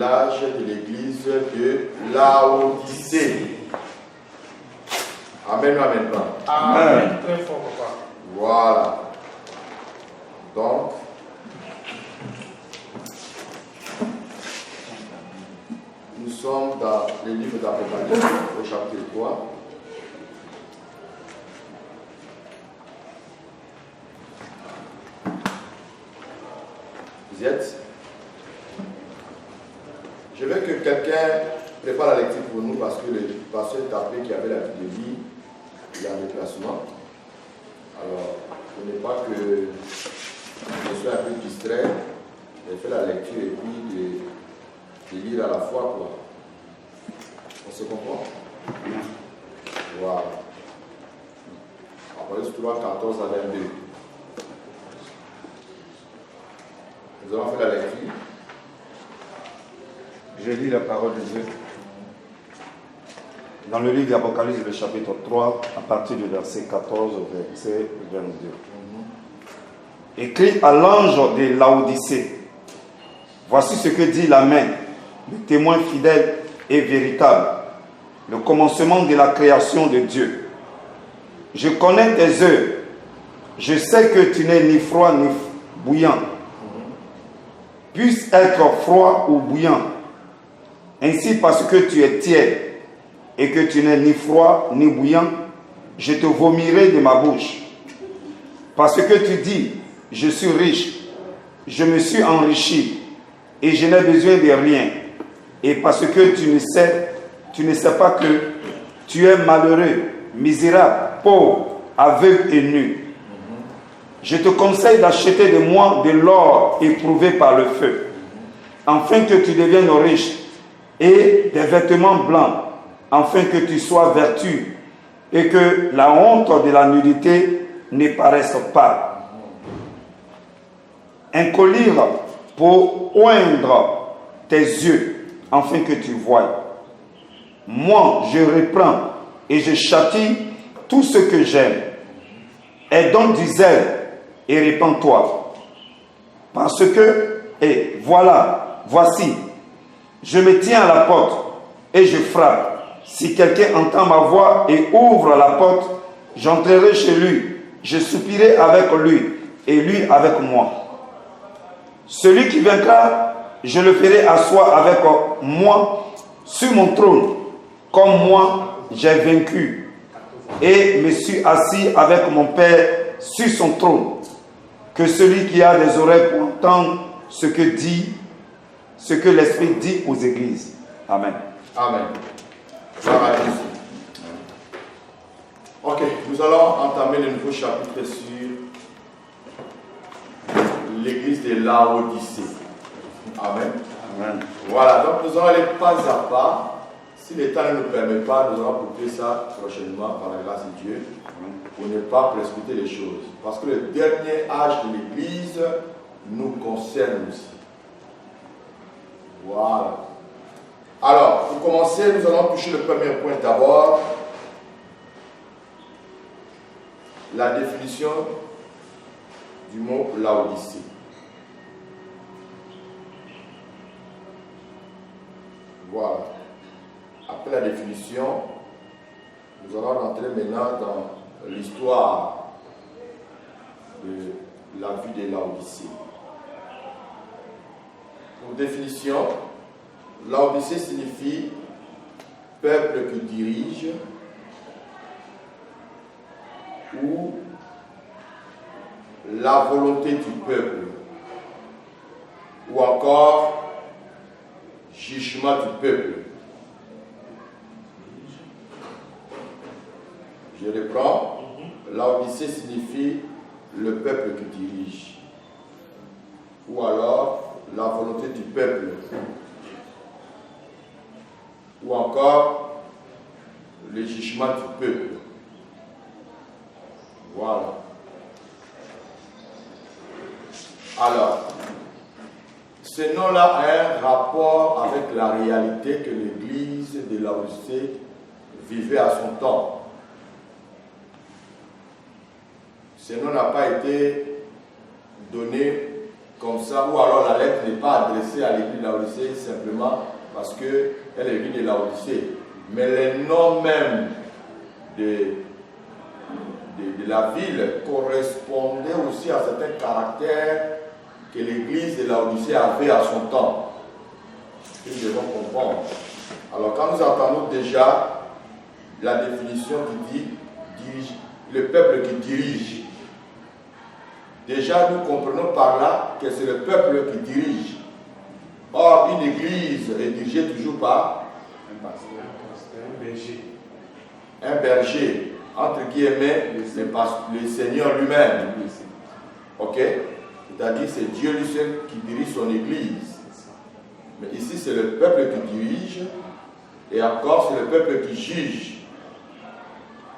L'âge de l'église de Laodicée. Amen ou amen pas? Amen. Très fort, papa. Voilà. Donc, nous sommes dans le livre d'Apocalypse au chapitre 3. Vous y êtes? Je veux que quelqu'un prépare la lecture pour nous parce que le pasteur tapé qui avait l'habitude de lire, il est en déplacement. Alors, il ne faut pas que je sois un peu distrait de faire la lecture et puis de lire à la fois, quoi. On se comprend? Voilà. Apocalypse 3, 14 à 22. Nous allons faire la lecture. Je lis la parole de Dieu. Dans le livre d'Apocalypse, le chapitre 3, à partir du verset 14 au verset 22. Écrit à l'ange de Laodicée. Voici ce que dit l'Amen, le témoin fidèle et véritable, le commencement de la création de Dieu. Je connais tes œuvres. Je sais que tu n'es ni froid ni bouillant. Puisse être froid ou bouillant. Ainsi, parce que tu es tiède et que tu n'es ni froid ni bouillant, je te vomirai de ma bouche. Parce que tu dis, je suis riche, je me suis enrichi et je n'ai besoin de rien. Et parce que tu ne sais pas que tu es malheureux, misérable, pauvre, aveugle et nu. Je te conseille d'acheter de moi de l'or éprouvé par le feu, afin que tu deviennes riche, et des vêtements blancs, afin que tu sois vertu, et que la honte de la nudité ne paraisse pas. Un collier pour oindre tes yeux, afin que tu voies. Moi, je reprends et je châtie tout ce que j'aime. Aie donc du zèle et répands-toi. Parce que, et voilà, voici, je me tiens à la porte et je frappe. Si quelqu'un entend ma voix et ouvre la porte, j'entrerai chez lui, je soupirai avec lui et lui avec moi. Celui qui vaincra, je le ferai asseoir avec moi sur mon trône, comme moi j'ai vaincu et me suis assis avec mon Père sur son trône. Que celui qui a des oreilles pour entendre ce que l'Esprit dit aux églises. Amen. Amen. Gloire à Jésus. Ok, nous allons entamer le nouveau chapitre sur l'église de Laodicée. Amen. Amen. Voilà, donc nous allons aller pas à pas. Si le temps ne nous permet pas, nous allons couper ça prochainement par la grâce de Dieu pour ne pas précipiter les choses. Parce que le dernier âge de l'église nous concerne aussi. Voilà. Alors, pour commencer, nous allons toucher le premier point d'abord. La définition du mot Laodicée. Voilà. Après la définition, nous allons rentrer maintenant dans l'histoire de la vie de Laodicée. Pour définition, Laodicée signifie peuple qui dirige ou la volonté du peuple ou encore jugement du peuple. Je reprends. Laodicée signifie le peuple qui dirige ou alors la volonté du peuple ou encore le jugement du peuple. Voilà. Alors, ce nom-là a un rapport avec la réalité que l'église de Laodicée vivait à son temps. Ce nom n'a pas été donné comme ça, ou alors la lettre n'est pas adressée à l'église de Laodicée simplement parce qu'elle est l'église de Laodicée. Mais les noms même de la ville correspondaient aussi à certains caractères que l'église de Laodicée avait à son temps. Que nous devons comprendre. Alors quand nous entendons déjà la définition qui dit le peuple qui dirige, déjà nous comprenons par là que c'est le peuple qui dirige. Or, une église est dirigée toujours par un berger, entre guillemets, le Seigneur lui-même. Ok? C'est-à-dire c'est Dieu lui seul qui dirige son église. Mais ici c'est le peuple qui dirige, et encore c'est le peuple qui juge.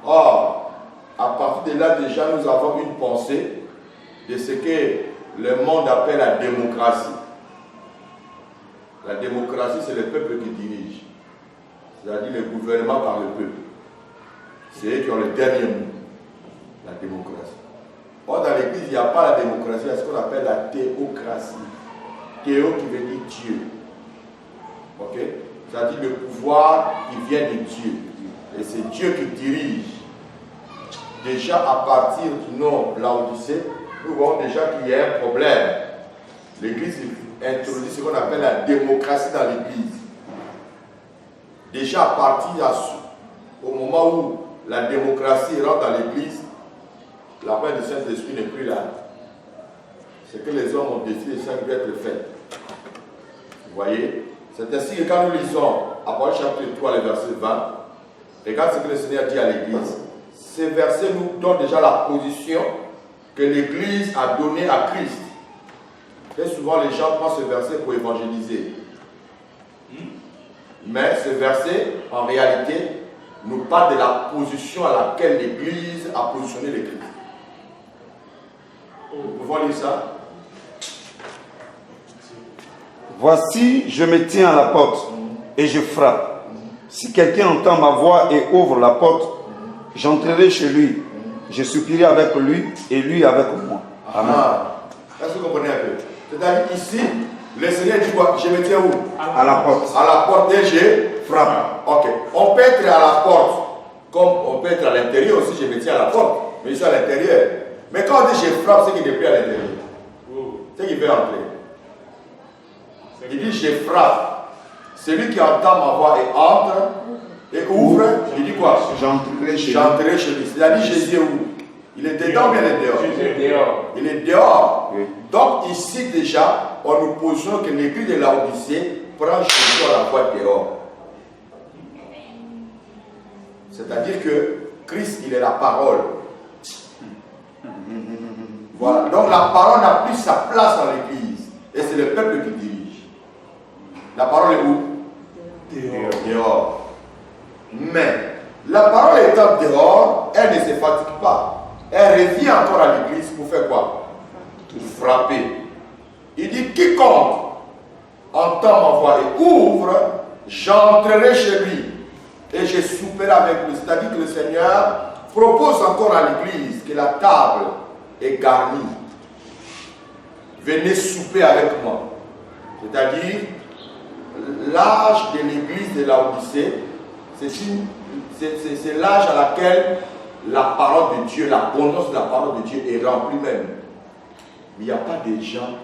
Or, à partir de là déjà nous avons une pensée de ce que le monde appelle la démocratie. La démocratie, c'est le peuple qui dirige. C'est-à-dire le gouvernement par le peuple. C'est eux qui ont le dernier mot. La démocratie. Or, dans l'église, il n'y a pas la démocratie, il y a ce qu'on appelle la théocratie. Théo qui veut dire Dieu. Ok? C'est-à-dire le pouvoir qui vient de Dieu. Et c'est Dieu qui dirige. Déjà, à partir du nom Laodicée, nous voyons déjà qu'il y a un problème. L'église introduit ce qu'on appelle la démocratie dans l'église. Déjà à partir au moment où la démocratie rentre dans l'église, la paix du Saint-Esprit n'est plus là. C'est que les hommes ont décidé ça qui doit être fait. Vous voyez? C'est ainsi que quand nous lisons Apocalypse chapitre 3, le verset 20, regarde ce que le Seigneur dit à l'église. Ces versets nous donnent déjà la position que l'église a donnée à Christ. Très souvent, les gens prennent ce verset pour évangéliser. Mais ce verset, en réalité, nous parle de la position à laquelle l'Église a positionné le Christ. Vous pouvez lire ça? Voici, je me tiens à la porte et je frappe. Si quelqu'un entend ma voix et ouvre la porte, j'entrerai chez lui. Je soupirerai avec lui et lui avec moi. Amen. Est-ce que vous comprenez un peu? C'est-à-dire ici, le Seigneur dit quoi? Je me tiens où? À la porte. À la porte et je frappe. Ok. On peut être à la porte, comme on peut être à l'intérieur aussi, je me tiens à la porte. Mais je suis à l'intérieur. Mais quand on dit je frappe, c'est qu'il n'est plus à l'intérieur. C'est qu'il veut entrer. Il dit je frappe. Celui qui entend ma voix et entre et ouvre, il dit quoi? J'entrerai chez lui. J'entrerai chez lui. C'est-à-dire Jésus est où? Il est dedans ou bien il est dehors? Jésus est dehors. Il est dehors. Oui. Donc ici déjà, on nous positionne que l'église de Laodicée prend Jésus à la voie dehors. C'est-à-dire que Christ, il est la parole. Voilà. Donc la parole n'a plus sa place dans l'église. Et c'est le peuple qui dirige. La parole est où? Dehors. Mais la parole étant dehors, elle ne se fatigue pas. Elle revient encore à l'église pour faire quoi? Pour frapper. Il dit quiconque entend ma voix et ouvre, j'entrerai chez lui et je souperai avec lui. C'est-à-dire que le Seigneur propose encore à l'église que la table est garnie. Venez souper avec moi. C'est-à-dire l'âge de l'église de Laodicée, c'est l'âge à laquelle la parole de Dieu, l'abondance de la parole de Dieu est remplie même. Mais il n'y a pas de gens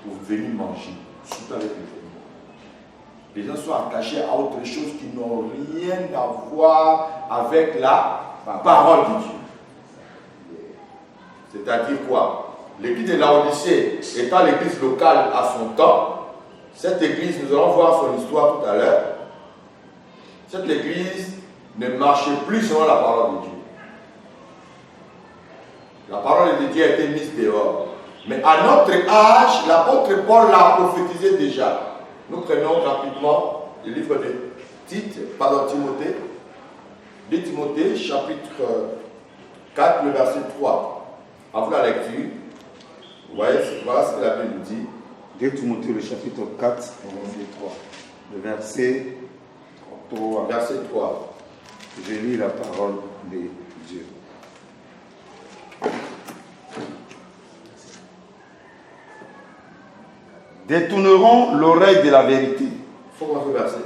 pour venir manger, souper avec les gens. Les gens sont attachés à autre chose qui n'ont rien à voir avec la parole de Dieu. C'est-à-dire quoi? L'église de Laodicée étant l'église locale à son temps, cette église, nous allons voir son histoire tout à l'heure, cette église ne marchait plus selon la parole de Dieu. La parole de Dieu a été mise dehors. Mais à notre âge, l'apôtre Paul l'a prophétisé déjà. Nous prenons rapidement le livre de Timothée. De Timothée, chapitre 4, le verset 3. Avant la lecture, vous voyez, voilà ce que la Bible nous dit. 2 Timothée, le chapitre 4, le verset 3. Verset 3. Je lis la parole de Dieu. détourneront l'oreille de la vérité. Il faut commencer au verset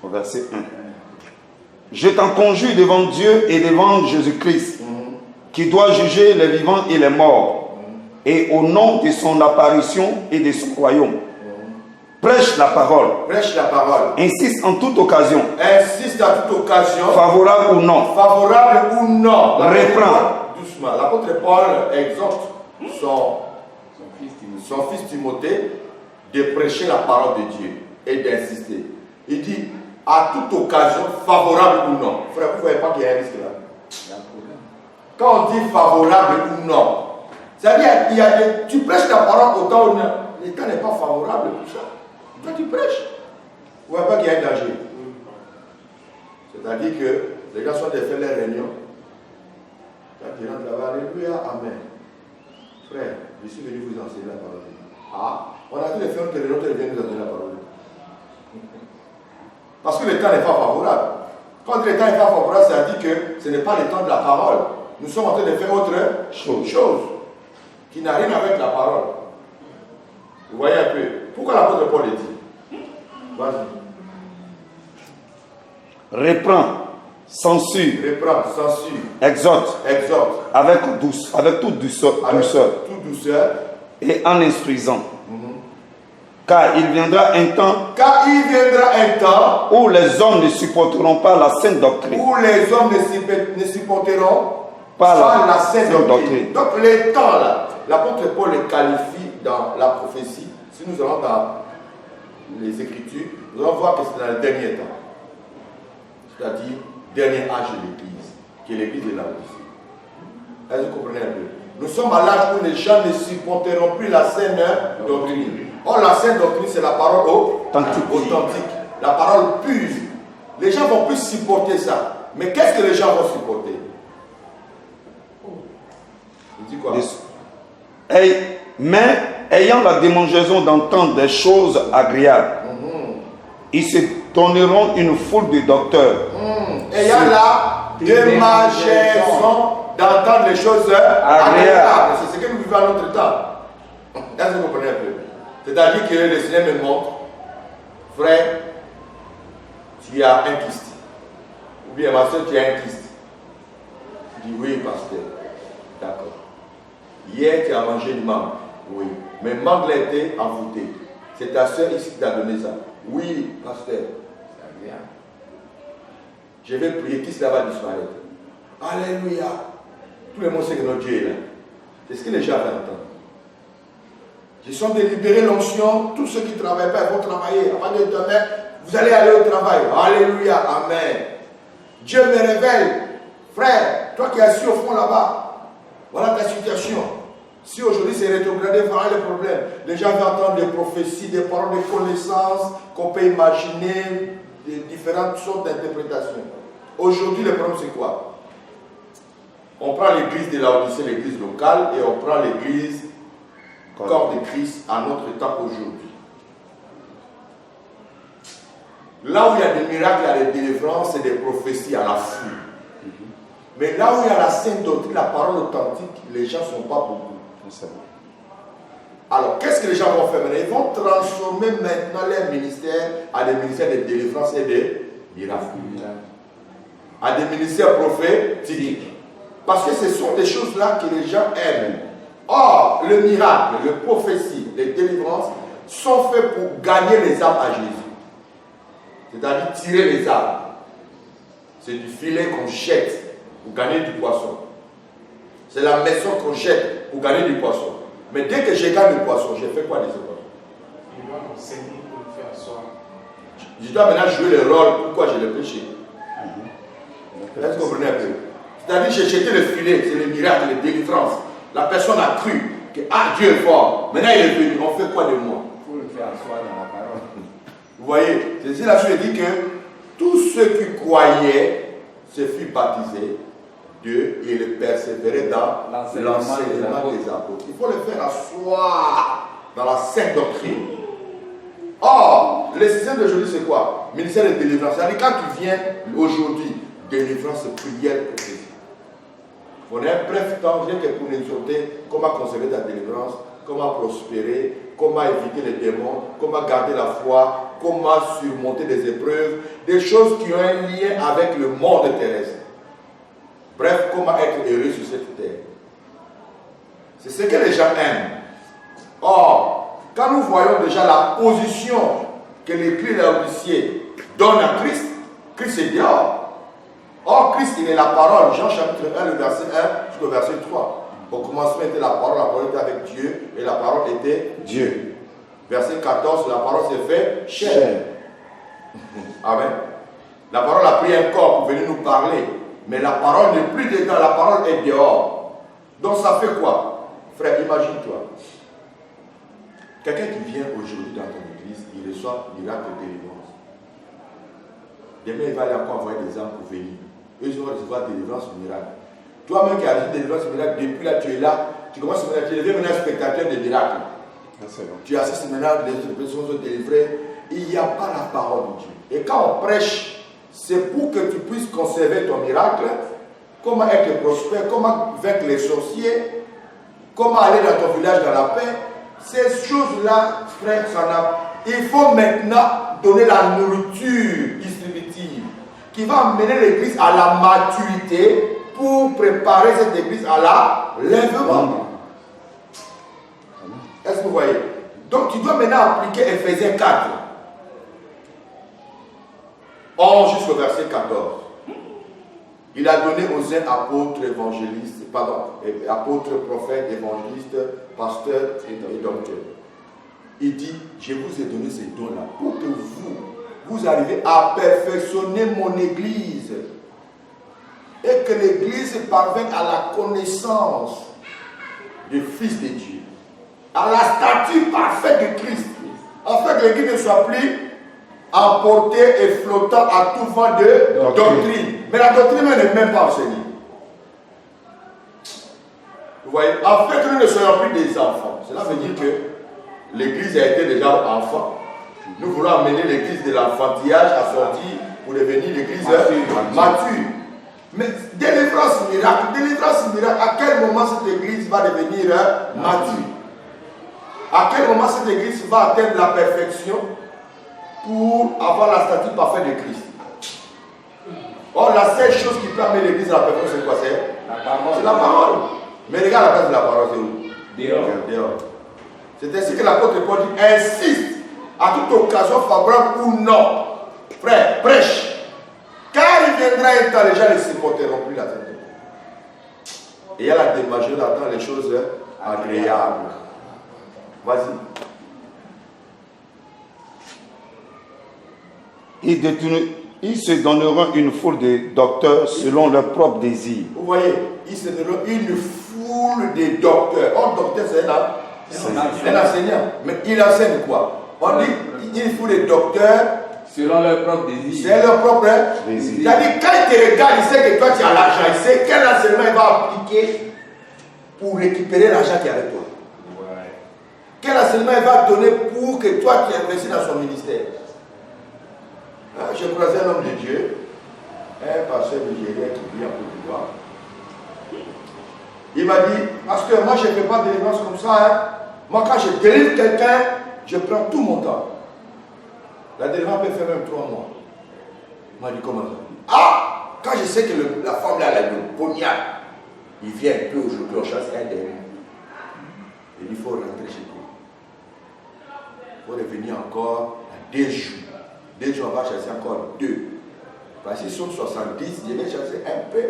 1. Au verset 1. Je t'en conjure devant Dieu et devant Jésus-Christ, qui doit juger les vivants et les morts, et au nom de son apparition et de son royaume. Prêche la parole. Prêche la parole. Insiste en toute occasion. Insiste à toute occasion. Favorable ou non. Favorable ou non. Reprends. Doucement. L'apôtre Paul exhorte son fils Timothée de prêcher la parole de Dieu et d'insister. Il dit à toute occasion, favorable ou non. Frère, vous ne voyez pas qu'il y a un risque là. Quand on dit favorable ou non, c'est-à-dire tu prêches la parole au temps où le temps n'est pas favorable pour ça. Toi tu prêches. Vous ne voyez pas qu'il y a un danger. C'est-à-dire que les gens sont fait les réunions. Quand tu rentres là-bas, alléluia, amen. Frère, je suis venu vous enseigner la parole de Dieu. Ah, on a tous les frères que les autres viennent nous enseigner la parole de Dieu. Parce que le temps n'est pas favorable. Quand le temps n'est pas favorable, ça dit que ce n'est pas le temps de la parole. Nous sommes en train de faire autre chose qui n'a rien avec la parole. Vous voyez un peu. Pourquoi l'apôtre Paul le dit? Vas-y. Reprends, censure. Reprends, censure. Exhorte. Exhorte. Avec toute douceur. Toute douceur. Et en instruisant. Car il viendra un temps où les hommes ne supporteront pas la sainte doctrine. Où les hommes ne supporteront pas la sainte doctrine. Donc les temps là, l'apôtre Paul les qualifie dans la prophétie. Si nous allons dans les Écritures, nous allons voir que c'est dans le dernier temps. C'est-à-dire dernier âge de l'Église, qui est l'Église de la Russie. Est-ce que vous comprenez un peu? Nous sommes à l'âge où les gens ne supporteront plus la sainte doctrine. Or, la sainte doctrine, c'est la parole authentique, la parole pure. Les gens vont plus supporter ça. Mais qu'est-ce que les gens vont supporter? Il dit quoi? Mais ayant la démangeaison d'entendre des choses agréables, ils se donneront une foule de docteurs. Ayant la démangeaison d'entendre les choses agréables. C'est ce que nous vivons à notre temps. Est-ce que vous comprenez un peu? C'est-à-dire que le Seigneur me montre, frère, tu as un kyste. Ou bien ma soeur, tu as un kyste. Je dis oui, pasteur. D'accord. Hier, tu as mangé une mangue. Oui. Mais mangue l'a été envoûtée. C'est ta soeur ici qui t'a donné ça. Oui, pasteur. Je vais prier, qui cela va disparaître. Alléluia. Tout le monde sait que notre Dieu est là. C'est ce que les gens veulent entendre. Je suis de libérer l'onction. Tous ceux qui ne travaillent pas, ils vont travailler. Avant de demain, vous allez aller au travail. Alléluia. Amen. Dieu me révèle. Frère, toi qui es assis au fond là-bas, voilà ta situation. Si aujourd'hui c'est rétrogradé, voilà le problème. Les gens veulent entendre des prophéties, des paroles de connaissances qu'on peut imaginer, des différentes sortes d'interprétations. Aujourd'hui, le problème c'est quoi? On prend l'église de Laodicée, l'église locale, et on prend l'église corps de Christ à notre temps aujourd'hui. Là où il y a des miracles, il y a des délivrances, c'est des prophéties à la foule. Mais là où il y a la sainte doctrine, la parole authentique, les gens ne sont pas beaucoup. Alors, qu'est-ce que les gens vont faire maintenant? Ils vont transformer maintenant leur ministère à des ministères de délivrance et de miracles. À des ministères prophétiques. Parce que ce sont des choses-là que les gens aiment. Or, le miracle, le prophétie, les délivrances sont faits pour gagner les âmes à Jésus. C'est-à-dire tirer les âmes. C'est du filet qu'on jette pour gagner du poisson. C'est la maison qu'on jette pour gagner du poisson. Mais dès que je gagne du poisson, je fais quoi de ce poisson? Il doit enseigner pour le faire asseoir. Je dois maintenant jouer le rôle. Pourquoi je l'ai péché? Est-ce que vous comprenez un peu? C'est-à-dire j'ai jeté le filet, c'est le miracle, les délivrances. La personne a cru que Dieu est fort. Maintenant il est venu. On fait quoi de moi? Il faut le faire asseoir dans la parole. Vous voyez, c'est ici la Bible dit que tous ceux qui croyaient se furent baptisés d'eux et ils persévéraient dans l'enseignement des apôtres. Il faut le faire asseoir dans la sainte doctrine. Or, le système d'aujourd'hui c'est quoi? Ministère de délivrance. C'est-à-dire quand tu viens aujourd'hui, délivrance, prière, prophétie. On a un bref temps, rien que pour nous exhorter comment conserver ta délivrance, comment prospérer, comment éviter les démons, comment garder la foi, comment surmonter des épreuves, des choses qui ont un lien avec le monde terrestre. Bref, comment être heureux sur cette terre. C'est ce que les gens aiment. Or, quand nous voyons déjà la position que l'Église laodicée donne à Christ, Christ est dehors. Or, Christ, il est la parole. Jean chapitre 1, le verset 1 jusqu'au verset 3. Au commencement était la parole était avec Dieu, et la parole était Dieu. Verset 14, la parole s'est faite chair. Amen. La parole a pris un corps pour venir nous parler, mais la parole n'est plus dedans, la parole est dehors. Donc ça fait quoi? Frère, imagine-toi. Quelqu'un qui vient aujourd'hui dans ton église, il reçoit miracle de délivrance. Demain, il va aller encore envoyer des âmes pour venir. Eux, ils vont recevoir délivrance miracle. Toi-même qui as vu délivrance miracle, depuis là, tu es là, tu commences à tu deviens maintenant spectateur des miracles. Tu assistes maintenant, les personnes sont délivrées. Il n'y a pas la parole de Dieu. Et quand on prêche, c'est pour que tu puisses conserver ton miracle, comment être prospère, comment vaincre les sorciers, comment aller dans ton village dans la paix. Ces choses-là, frère, il faut maintenant donner la nourriture distributive qui va amener l'église à la maturité pour préparer cette église à l'enlèvement. Est-ce que vous voyez? Donc tu dois maintenant appliquer Ephésiens 4, 11 jusqu'au verset 14. Il a donné aux uns apôtres, évangélistes, apôtres, prophètes, évangélistes, pasteurs et docteurs. Il dit, je vous ai donné ces dons-là pour que vous arrivez à perfectionner mon église et que l'église parvienne à la connaissance du Fils de Dieu, à la stature parfaite de Christ, afin que l'église ne soit plus emportée et flottant à tout vent de doctrine. Mais la doctrine n'est même pas enseignée. Vous voyez, afin que nous ne soyons plus des enfants. Cela veut dire que l'église a été déjà enfant. Nous voulons amener l'église de l'enfantillage à sortir pour devenir l'église mature. Mais délivrance miracle, à quel moment cette église va devenir mature? À quel moment cette église va atteindre la perfection pour avoir la stature parfaite de Christ? Or, la seule chose qui peut amener l'église à la perfection, c'est quoi? C'est la parole. Mais regarde la place de la parole, c'est où? Dehors. C'est ainsi que l'apôtre Paul dit, insiste à toute occasion favorable ou non. Frère, prêche. Car il viendra un temps, les gens ne supporteront plus la tête. Et il y a la démagerie, attend les choses agréables. Vas-y. Ils se donneront une foule de docteurs selon leurs propres désirs. Vous voyez, ils se donneront une foule de docteurs. Or, docteur, c'est un enseignant. Mais il enseigne quoi? On dit une foule de docteurs selon leurs propres désirs. C'est leur propre désir. C'est-à-dire, quand il te regarde, il sait que toi tu as l'argent. Il sait quel enseignement il va appliquer pour récupérer l'argent qui est avec toi. Ouais. Quel enseignement il va donner pour que toi tu investis dans son ministère. Hein, j'ai croisé un homme de Dieu, un pasteur nigérien qui vit en Côte d'Ivoire. Il m'a dit, pasteur, moi je ne fais pas de délivrance comme ça. Hein. Moi quand je délivre quelqu'un, je prends tout mon temps. La délivrance peut faire même 3 mois. Il m'a dit, comment ça? Ah! Quand je sais que la femme là, elle a une poignard, il vient un peu aujourd'hui, on chasse un dernier. Il dit, il faut rentrer chez toi. Il faut revenir encore à 2 jours. 2 jours, on va chasser encore 2. Parce qu'ils sont 70, je vais chasser un peu.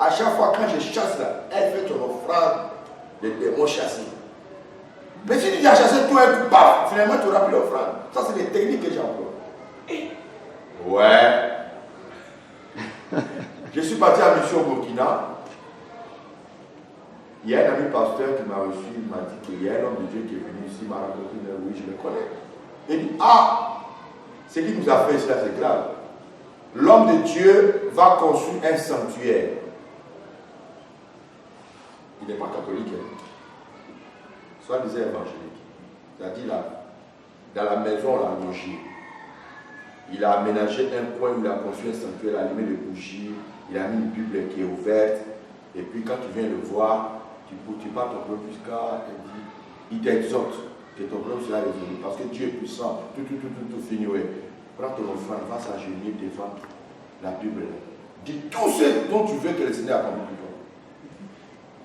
À chaque fois, quand je chasse là, elle fait ton offrande de démons chassés. Mais si tu as chassé tout un coup, paf, finalement tu n'auras plus l'offrande. Ça, c'est les techniques que j'emploie. Ouais. Je suis parti à mission au Burkina. Il y a un ami pasteur qui m'a reçu, il m'a dit qu'il y a un homme de Dieu qui est venu ici, il m'a raconté, oui, je le connais. Il dit, ah, ce qui nous a fait cela, c'est grave. L'homme de Dieu va construire un sanctuaire. Il n'est pas catholique, soit disait évangélique. C'est-à-dire là, dans la maison, on l'a logé. Il a aménagé un coin où il a construit un sanctuaire, il a allumé des bougies, il a mis une Bible qui est ouverte. Et puis quand tu viens le voir, tu pars ton peu jusqu'à, il t'exhorte. que ton problème sera résolu. Parce que Dieu est puissant. Tout fini. Ouais. Prends ton offrande, va s'agenouiller devant la Bible. Dis tout ce dont tu veux que le Seigneur accomplisse pour toi.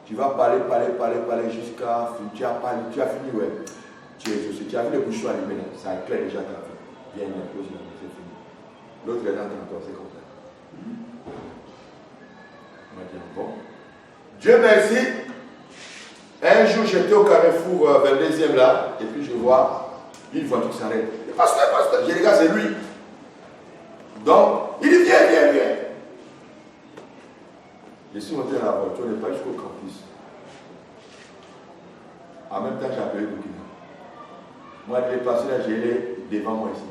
Tu vas parler jusqu'à tu as fini, ouais. Tu as vu les bouchons allumés là, ça éclaire déjà ta vie. Viens, pose la main, c'est fini. L'autre est dans ton corps, c'est comme ça. On va dire, bon. Dieu merci. Un jour, j'étais au Carrefour 22e là, et puis je vois une voiture qui s'arrête. Pasteur, j'ai dit, c'est lui. Donc, il dit, viens. Je suis monté dans la voiture, on n'est pas jusqu'au campus. En même temps, j'ai appelé Burkina. Moi, je l'ai passé là, je l'ai devant moi ici.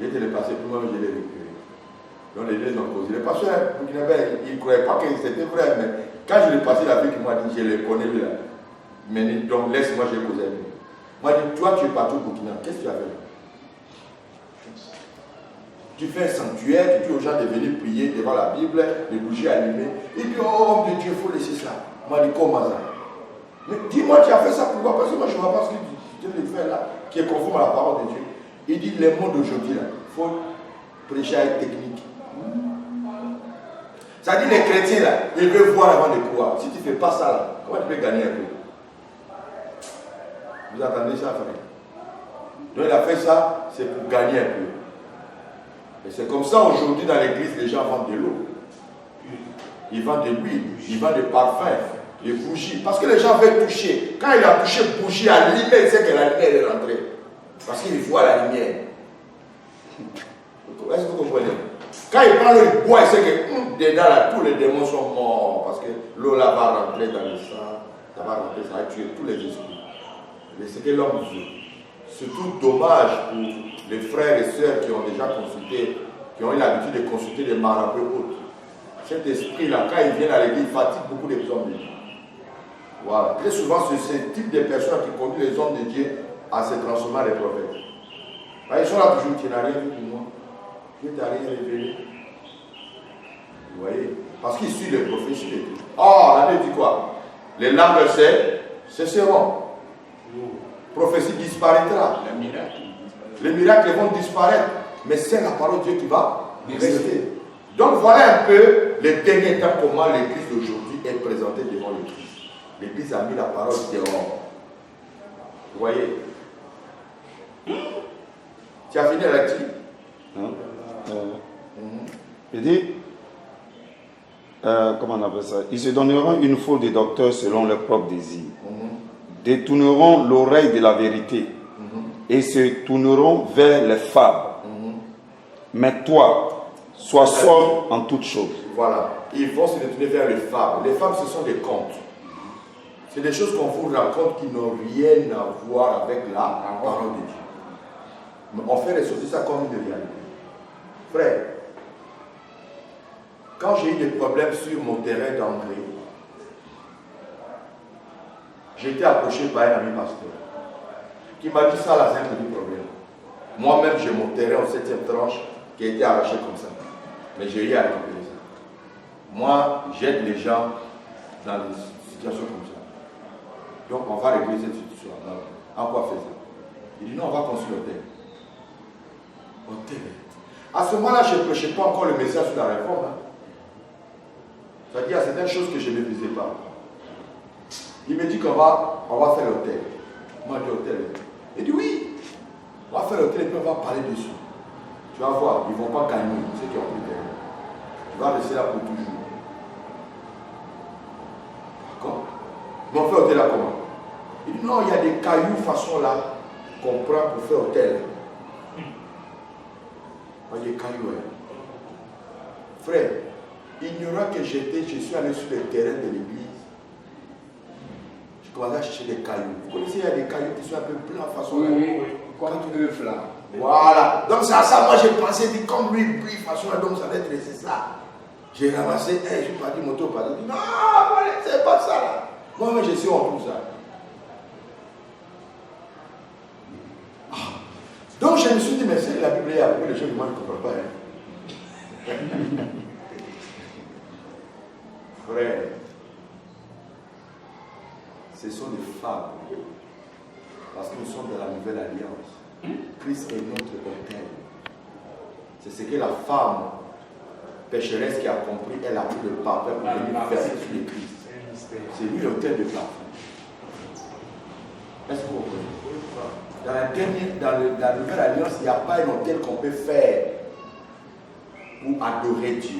J'ai été le passé, puis moi-même, je l'ai récupéré. Donc, les deux ont causé. Le pasteur burkinabé, il ne croyait pas que c'était vrai, mais quand je l'ai passé, la fille qui m'a dit, je le connais lui là. Mais donc, laisse-moi, je l'ai causé avec lui. Moi, je dis, toi, tu es parti au Burkina, qu'est-ce que tu as fait là? Tu fais un sanctuaire, tu dis aux gens de venir prier devant la Bible, les bougies allumées. Il dit, oh, homme de Dieu, il faut laisser ça. Moi, je dis, comment ça? Mais dis-moi, tu as fait ça pourquoi? Parce que moi, je ne vois pas ce que tu viens de faire là, qui est conforme à la parole de Dieu. Il dit, les mots d'aujourd'hui, là, il faut prêcher avec technique. Ça dit, les chrétiens, là, ils veulent voir avant de croire. Si tu ne fais pas ça, là, comment tu peux gagner un peu? Vous entendez ça, frère? Donc, il a fait ça, c'est pour gagner un peu. Et c'est comme ça aujourd'hui dans l'église, les gens vendent de l'eau. Ils vendent de l'huile, ils vendent des parfums, des bougies. Parce que les gens veulent toucher. Quand il a touché bougie à lumière, il sait que la lumière est rentrée. Parce qu'il voit la lumière. Est-ce que vous comprenez? Quand il prend l'eau, il boit, il sait que dedans là, tous les démons sont morts. Parce que l'eau là va rentrer dans le sang, ça va rentrer, ça va tuer tous les esprits. Mais c'est que l'homme veut. Surtout dommage pour les frères et sœurs qui ont déjà consulté, qui ont eu l'habitude de consulter des marabouts autres. Cet esprit-là, quand il vient à l'église, il fatigue beaucoup les hommes de Dieu. Voilà. Très souvent, c'est ce type de personnes qui conduisent les hommes de Dieu à se transformer en des prophètes. Ils sont là toujours, tu n'as rien vu pour moi. Dieu t'a rien révélé. Vous voyez? Parce qu'ils suivent les prophéties de Dieu. Oh, la Bible dit quoi? Les langues cesseront. Prophétie disparaîtra. Les miracles vont disparaître. Mais c'est la parole de Dieu qui va rester. Donc voilà un peu les derniers temps comment l'église d'aujourd'hui est présentée devant le Christ. L'église a mis la parole dehors. Vous voyez? Tu as fini la lecture? Il dit, comment on appelle ça? Ils se donneront une foule de docteurs selon leurs propres désirs. Détourneront l'oreille de la vérité et se tourneront vers les fables. Mais toi, sois sobre en toutes choses. Voilà. Ils vont se détourner vers les fables. Les fables, ce sont des contes. C'est des choses qu'on vous raconte qui n'ont rien à voir avec la parole de Dieu. Mais on fait ressortir ça comme une réalité. Frère, quand j'ai eu des problèmes sur mon terrain d'engrais, j'ai été approché par un ami pasteur qui m'a dit ça là, c'est un petit problème. Moi-même, j'ai mon terrain en 7e tranche qui a été arraché comme ça. Mais j'ai eu à récupérer ça. Moi, j'aide les gens dans des situations comme ça. Donc, on va régler cette situation. En quoi faire ça? Il dit non, on va construire l'hôtel. Hôtel. À ce moment-là, je ne prêchais pas encore le message sur la réforme. C'est-à-dire, il y a certaines choses que je ne maîtrisais pas. Il me dit qu'on va faire l'hôtel. Moi, je dis hôtel. Il dit oui, on va faire l'hôtel et puis on va parler dessus. Tu vas voir, ils ne vont pas gagner, ceux qui ont pris terrain. Tu vas rester là pour toujours. D'accord? Mais on fait l'hôtel là comment? Il dit non, il y a des cailloux façon là qu'on prend pour faire hôtel. Il y a des cailloux. Frère, ignorant que je suis allé sur le terrain de l'église. Je commençais à chercher des cailloux. Vous connaissez, il y a des cailloux qui sont un peu blancs façon. Oui. Comme un œuf là. Voilà. Donc c'est à ça, moi j'ai pensé, dit comme lui brille façon, donc ça va être c'est ça. J'ai ramassé, je suis parti moto par là. Non, c'est pas ça là. Moi-même je suis en tout ça. Donc je me suis dit, mais c'est la Bible, il y a beaucoup de choses que moi je ne comprends pas. Frère, ce sont des fables. Parce que nous sommes dans la nouvelle alliance. Christ est notre autel. C'est ce que la femme pécheresse qui a compris, elle a pris le parfum pour venir verser sur le Christ. C'est lui l'autel de parfum. Est-ce que vous comprenez? Dans la nouvelle alliance, il n'y a pas un autel qu'on peut faire pour adorer Dieu.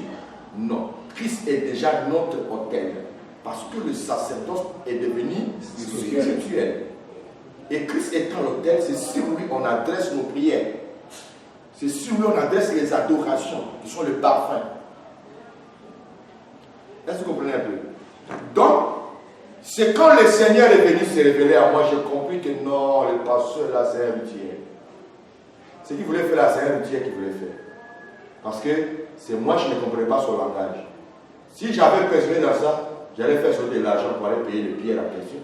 Non. Christ est déjà notre autel. Parce que le sacerdoce est devenu spirituel. Et Christ étant l'autel, c'est sur lui on adresse nos prières. C'est sur lui on adresse les adorations, qui sont le parfum. Est-ce que vous comprenez un peu? Donc, c'est quand le Seigneur est venu se révéler à moi, j'ai compris que non, le pasteur là, c'est un luthier. Ce qu'il voulait faire là, c'est un luthier qui voulait faire. Parce que c'est moi, je ne comprenais pas son langage. Si j'avais persévéré dans ça, j'allais faire sauter de l'argent pour aller payer les pierres en question.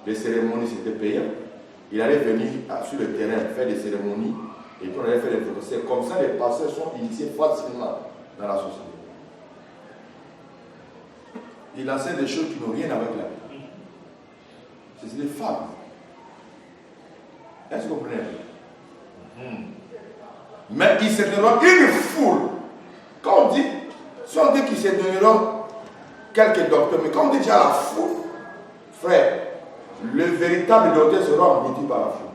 Les cérémonies, c'était payant. Il allait venir sur le terrain faire des cérémonies et puis on allait faire des photos. C'est comme ça que les pasteurs sont initiés facilement dans la société. Il enseigne des choses qui n'ont rien avec la vie. C'est des femmes. Est-ce que vous comprenez? Mais ils se donneront une foule. Quand on dit, si on dit qu'ils se donneront quelques docteurs, mais quand on dit déjà la foule, frère, le véritable docteur sera englouti par la foule.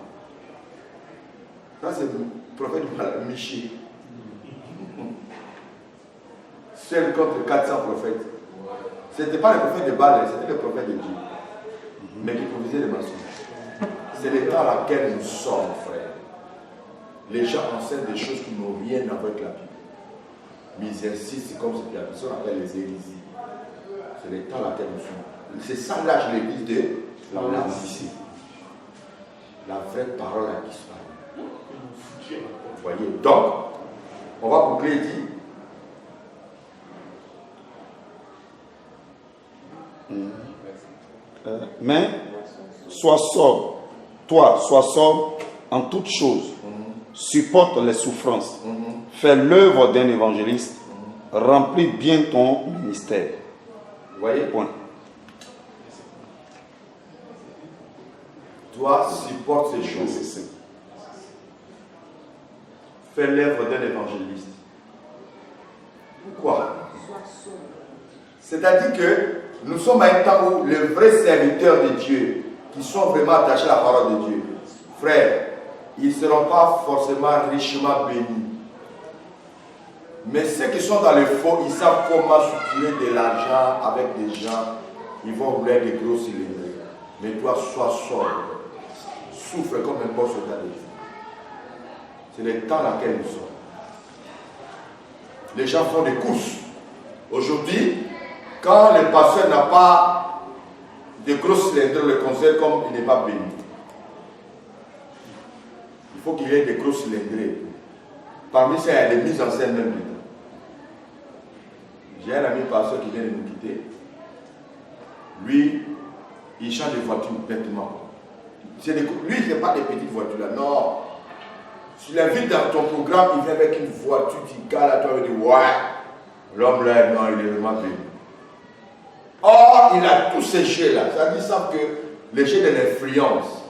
Ça, c'est le prophète Michée. Seul contre 400 prophètes. Ce n'était pas le prophète de Baal, c'était le prophète de Dieu. Mais qui provisait des mensonges. C'est l'état dans lequel nous sommes, frère. Les gens enseignent des choses qui n'ont rien avec la Bible. Mais ils insistent comme ce qu'on appelle les hérésies. C'est l'état dans lequel nous sommes. C'est ça l'âge de l'église de la Laodicée. La vraie parole a disparu. Vous voyez, donc, on va boucler et dire. Mais sois sobre, toi, sois sobre en toutes choses, supporte les souffrances, fais l'œuvre d'un évangéliste, remplis bien ton ministère. Vous voyez? Point. Toi, supporte ces choses. Fais l'œuvre d'un évangéliste. Pourquoi? C'est-à-dire que nous sommes à un temps où les vrais serviteurs de Dieu, qui sont vraiment attachés à la parole de Dieu, frères, ils ne seront pas forcément richement bénis. Mais ceux qui sont dans le faux, ils savent comment soutirer de l'argent avec des gens, ils vont rouler des gros cylindres. Mais toi, sois sobre. Souffre comme un bon soldat de Dieu. C'est le temps dans lequel nous sommes. Les gens font des courses. Aujourd'hui, quand le pasteur n'a pas de gros cylindres, le conseil comme il n'est pas béni. Il faut qu'il y ait des gros cylindres. Parmi ça, il y a des mises en scène même. J'ai un ami pasteur qui vient de nous quitter. Lui, il change de voiture bêtement. Lui, il n'est pas des petites voitures là. Non. Si tu l'invites dans ton programme, il vient avec une voiture, tu gales à toi et tu dis ouais, l'homme là, non, il est vraiment béni. Or, il a tous ces jets là. Ça dit ça que les jets de l'influence.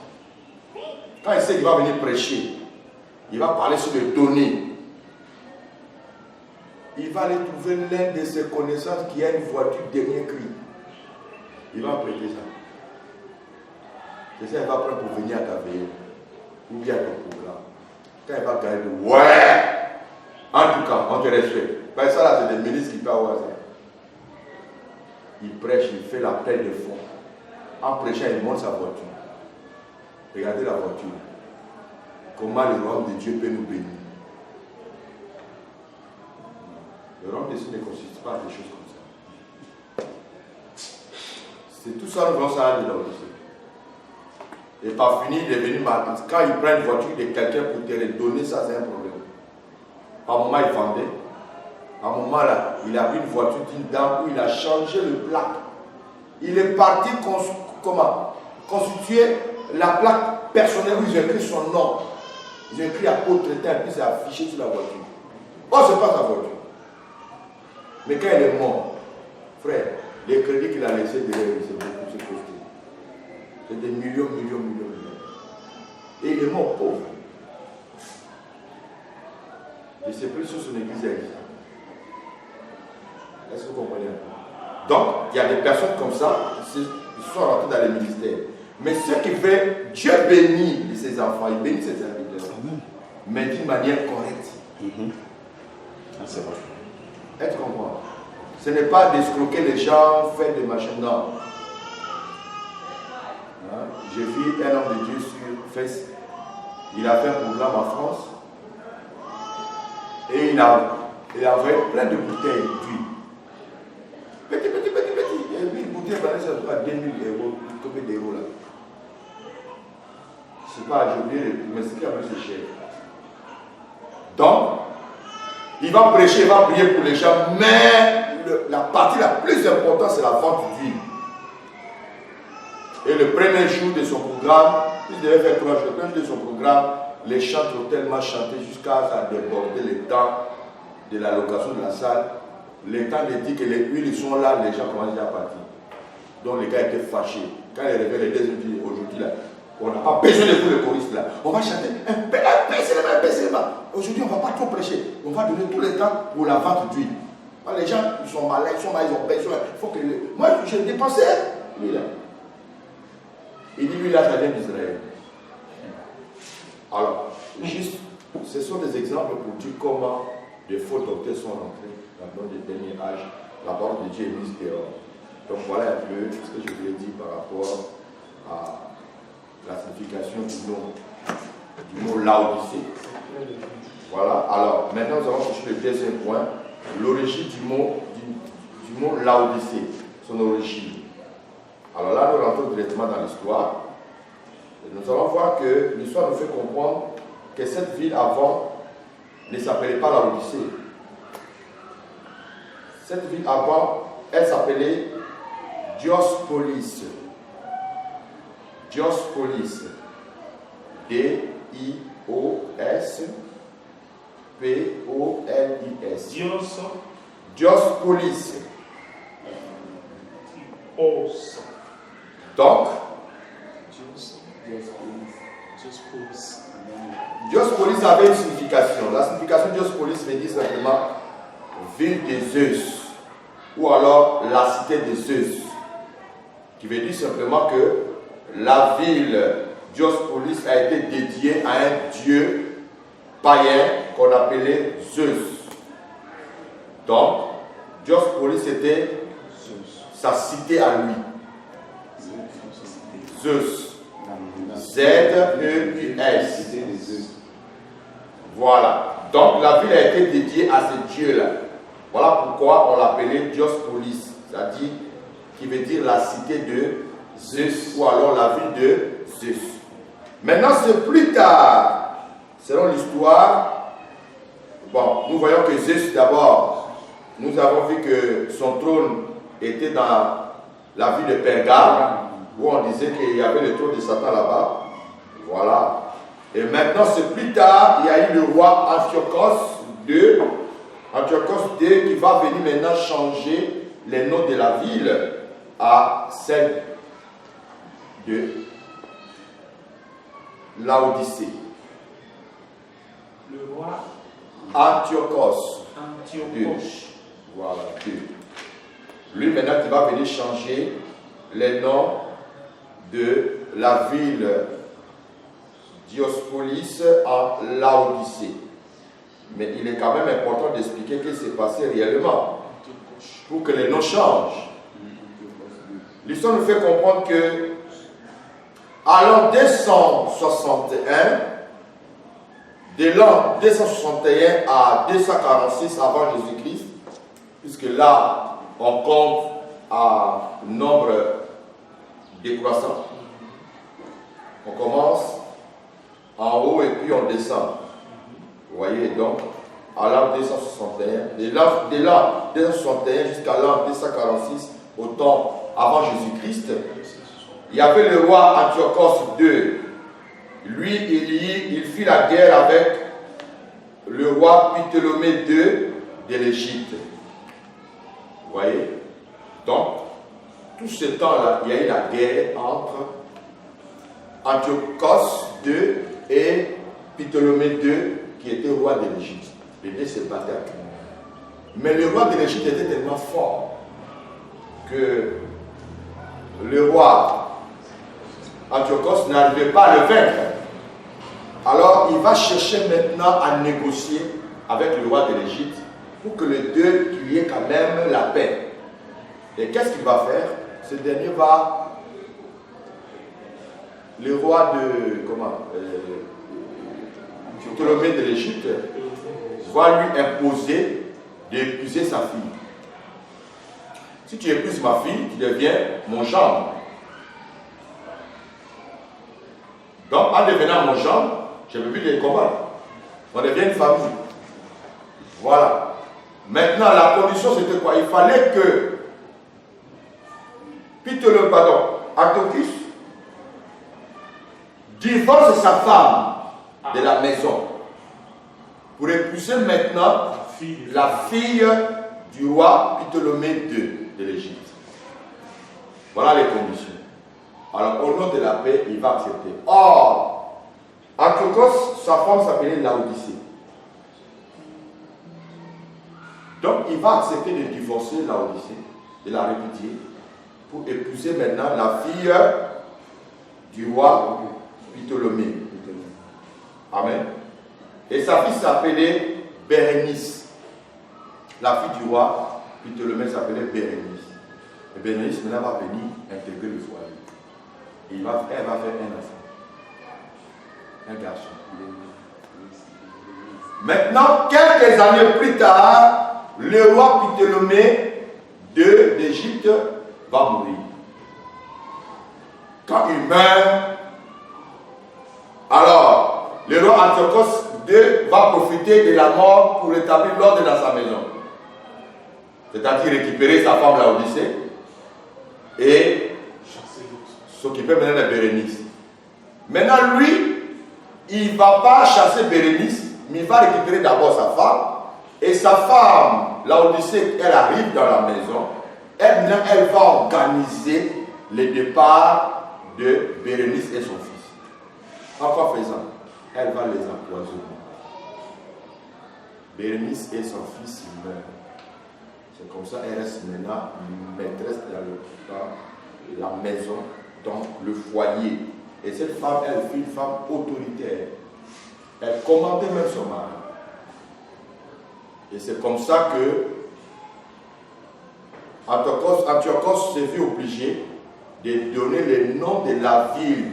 Quand il sait qu'il va venir prêcher, il va parler sur les données. Il va aller trouver l'un de ses connaissances qui a une voiture dernier cri. Il va prêter ça. C'est ça qu'il va prendre pour venir à ta veille. Ou bien à ton programme. Quand il va gagner de ouais, en tout cas, on te respecte. Parce que ça là, c'est des ministres qui peuvent avoir ça. Il prêche, il fait la paix de fond. En prêchant, il monte sa voiture. Regardez la voiture. Comment le royaume de Dieu peut nous bénir. Le royaume de Dieu ne consiste pas à des choses comme ça. C'est tout ça, nous voulons ça dans le ciel. Et par finir, il est venu maintenant. Quand il prend une voiture de quelqu'un pour te redonner, ça c'est un problème. À un moment, il vendait. À un moment là, il a vu une voiture d'une dame où il a changé le plaque. Il est parti constituer la plaque personnelle où ils ont écrit son nom. Ils ont écrit apôtre et puis c'est affiché sur la voiture. Oh, c'est pas sa voiture. Mais quand il est mort, frère, les crédits qu'il a laissés derrière, c'est beaucoup, c'est costaud. C'est des millions. Et il est mort pauvre. Et c'est plus sur son église à Égypte. Est-ce que vous comprenez? Donc, il y a des personnes comme ça, ils sont rentrés dans les ministères. Mais ceux qui veulent, Dieu bénit ses enfants, il bénit ses serviteurs. Mais d'une manière correcte. C'est vrai. Est-ce que vous comprenez? Ce n'est pas d'escroquer les gens, faire des machines, non. Hein? J'ai vu un homme de Dieu sur Facebook. Il a fait un programme en France. Et il a envoyé plein de bouteilles d'huile. Petit. Et puis une bouteille valait ça à 2000 euros. Combien d'euros là? Je ne sais pas, j'ai oublié le prix, mais c'est quand même c'est cher. Donc, il va prêcher, il va prier pour les gens, mais la partie la plus importante, c'est la vente d'huile. Et le premier jour de son programme, il devait faire 3 jours. Le premier jour de son programme, les chants ont tellement chanté jusqu'à ça déborder le temps de la location de la salle. Le temps de dire que les huiles sont là, les gens commencent déjà à partir. Donc les gars étaient fâchés. Quand ils réveillent les deuxièmes dit aujourd'hui là, on n'a pas besoin de vous les choristes là. On va chanter baissez les mains. Aujourd'hui on ne va pas trop prêcher. On va donner tout le temps pour la vente d'huile. Les gens ils sont malades, ils ont besoin. Il faut que moi je dépensais lui là. Il dit lui là ça vient d'Israël. Alors, juste, ce sont des exemples pour dire comment des faux docteurs sont rentrés dans le dernier âge. La parole de Dieu est mise dehors. Donc voilà un peu ce que je voulais dire par rapport à la signification du mot Laodicée. Voilà, alors maintenant nous allons toucher le deuxième point, l'origine du mot Laodicée, son origine. Alors là nous rentrons directement dans l'histoire. Nous allons voir que l'histoire nous fait comprendre que cette ville avant ne s'appelait pas Laodicée. Cette ville avant, elle s'appelait Diospolis. Diospolis. D-I-O-S-P-O-L-I-S. Diospolis. Donc, Diospolis avait une signification. La signification de Diospolis veut dire simplement ville des Zeus, ou alors la cité des Zeus, qui veut dire simplement que la ville Diospolis a été dédiée à un dieu païen qu'on appelait Zeus. Donc, Diospolis était sa cité à lui. Zeus. Z-E-U-S. Voilà. Donc la ville a été dédiée à ce dieu-là. Voilà pourquoi on l'appelait Diospolis, c'est-à-dire qui veut dire la cité de Zeus ou alors la ville de Zeus. Maintenant, c'est plus tard, selon l'histoire, bon, nous voyons que Zeus d'abord, nous avons vu que son trône était dans la ville de Pergame, où on disait qu'il y avait le trône de Satan là-bas. Voilà. Et maintenant, c'est plus tard, il y a eu le roi Antiochos II. Antiochos II qui va venir maintenant changer les noms de la ville à celle de Laodicée. Le roi Antiochos II. Antiochos. Voilà, II. Lui maintenant qui va venir changer les noms de la ville Diospolis en Laodicée. Mais il est quand même important d'expliquer ce qui s'est passé réellement pour que les noms changent. L'histoire nous fait comprendre que à l'an 261, de l'an 261 à 246 avant Jésus-Christ, puisque là on compte à nombre décroissant. On commence en haut et puis on descend. Vous voyez donc, à l'an 261, de l'an 261 jusqu'à l'an 246, au temps avant Jésus-Christ, il y avait le roi Antiochos II. Lui, il fit la guerre avec le roi Ptolomée II de l'Égypte. Vous voyez? Donc, tout ce temps-là, il y a eu la guerre entre Antiochos II et Ptolomée II, qui était roi de l'Égypte. Les deux se battaient à tout. Mais le roi de l'Égypte était tellement fort que le roi Antiochos n'arrivait pas à le vaincre. Alors il va chercher maintenant à négocier avec le roi de l'Égypte pour que les deux, qu'il y ait quand même la paix. Et qu'est-ce qu'il va faire? Ce dernier va, le roi de, Ptolomée de l'Égypte, va lui imposer d'épouser sa fille. Si tu épouses ma fille, tu deviens mon gendre. Donc, en devenant mon gendre, je ne peux plus les combattre. On devient une famille. Voilà. Maintenant, la condition, c'était quoi? Il fallait que Antiochus divorce sa femme de la maison pour épouser maintenant la fille du roi Ptolomée II de l'Égypte. Voilà les conditions. Alors, au nom de la paix, il va accepter. Or, Antiochos, sa femme s'appelait Laodicée. Donc, il va accepter de divorcer Laodicée, de la répudier, pour épouser maintenant la fille du roi Ptolomée. Amen. Et sa fille s'appelait Bérénice. La fille du roi Ptolomée s'appelait Bérénice. Et Bérénice maintenant va venir intégrer le foyer. Et elle va faire un enfant. Un garçon. Maintenant, quelques années plus tard, le roi Ptolomée d'Égypte va mourir. Quand il meurt, alors le roi Antiochos II va profiter de la mort pour établir l'ordre dans sa maison. C'est-à-dire récupérer sa femme Laodicée et s'occuper maintenant de Bérénice. Maintenant, lui, il ne va pas chasser Bérénice, mais il va récupérer d'abord sa femme. Et sa femme, Laodicée, elle arrive dans la maison. Elle va organiser le départ de Bérénice et son fils. En quoi faisant? Elle va les empoisonner. Bérénice et son fils meurent. C'est comme ça qu'elle reste maintenant maîtresse dans la maison, dans le foyer. Et cette femme, elle fut une femme autoritaire. Elle commandait même son mari. Et c'est comme ça que Antiochos s'est vu obligé de donner le nom de la ville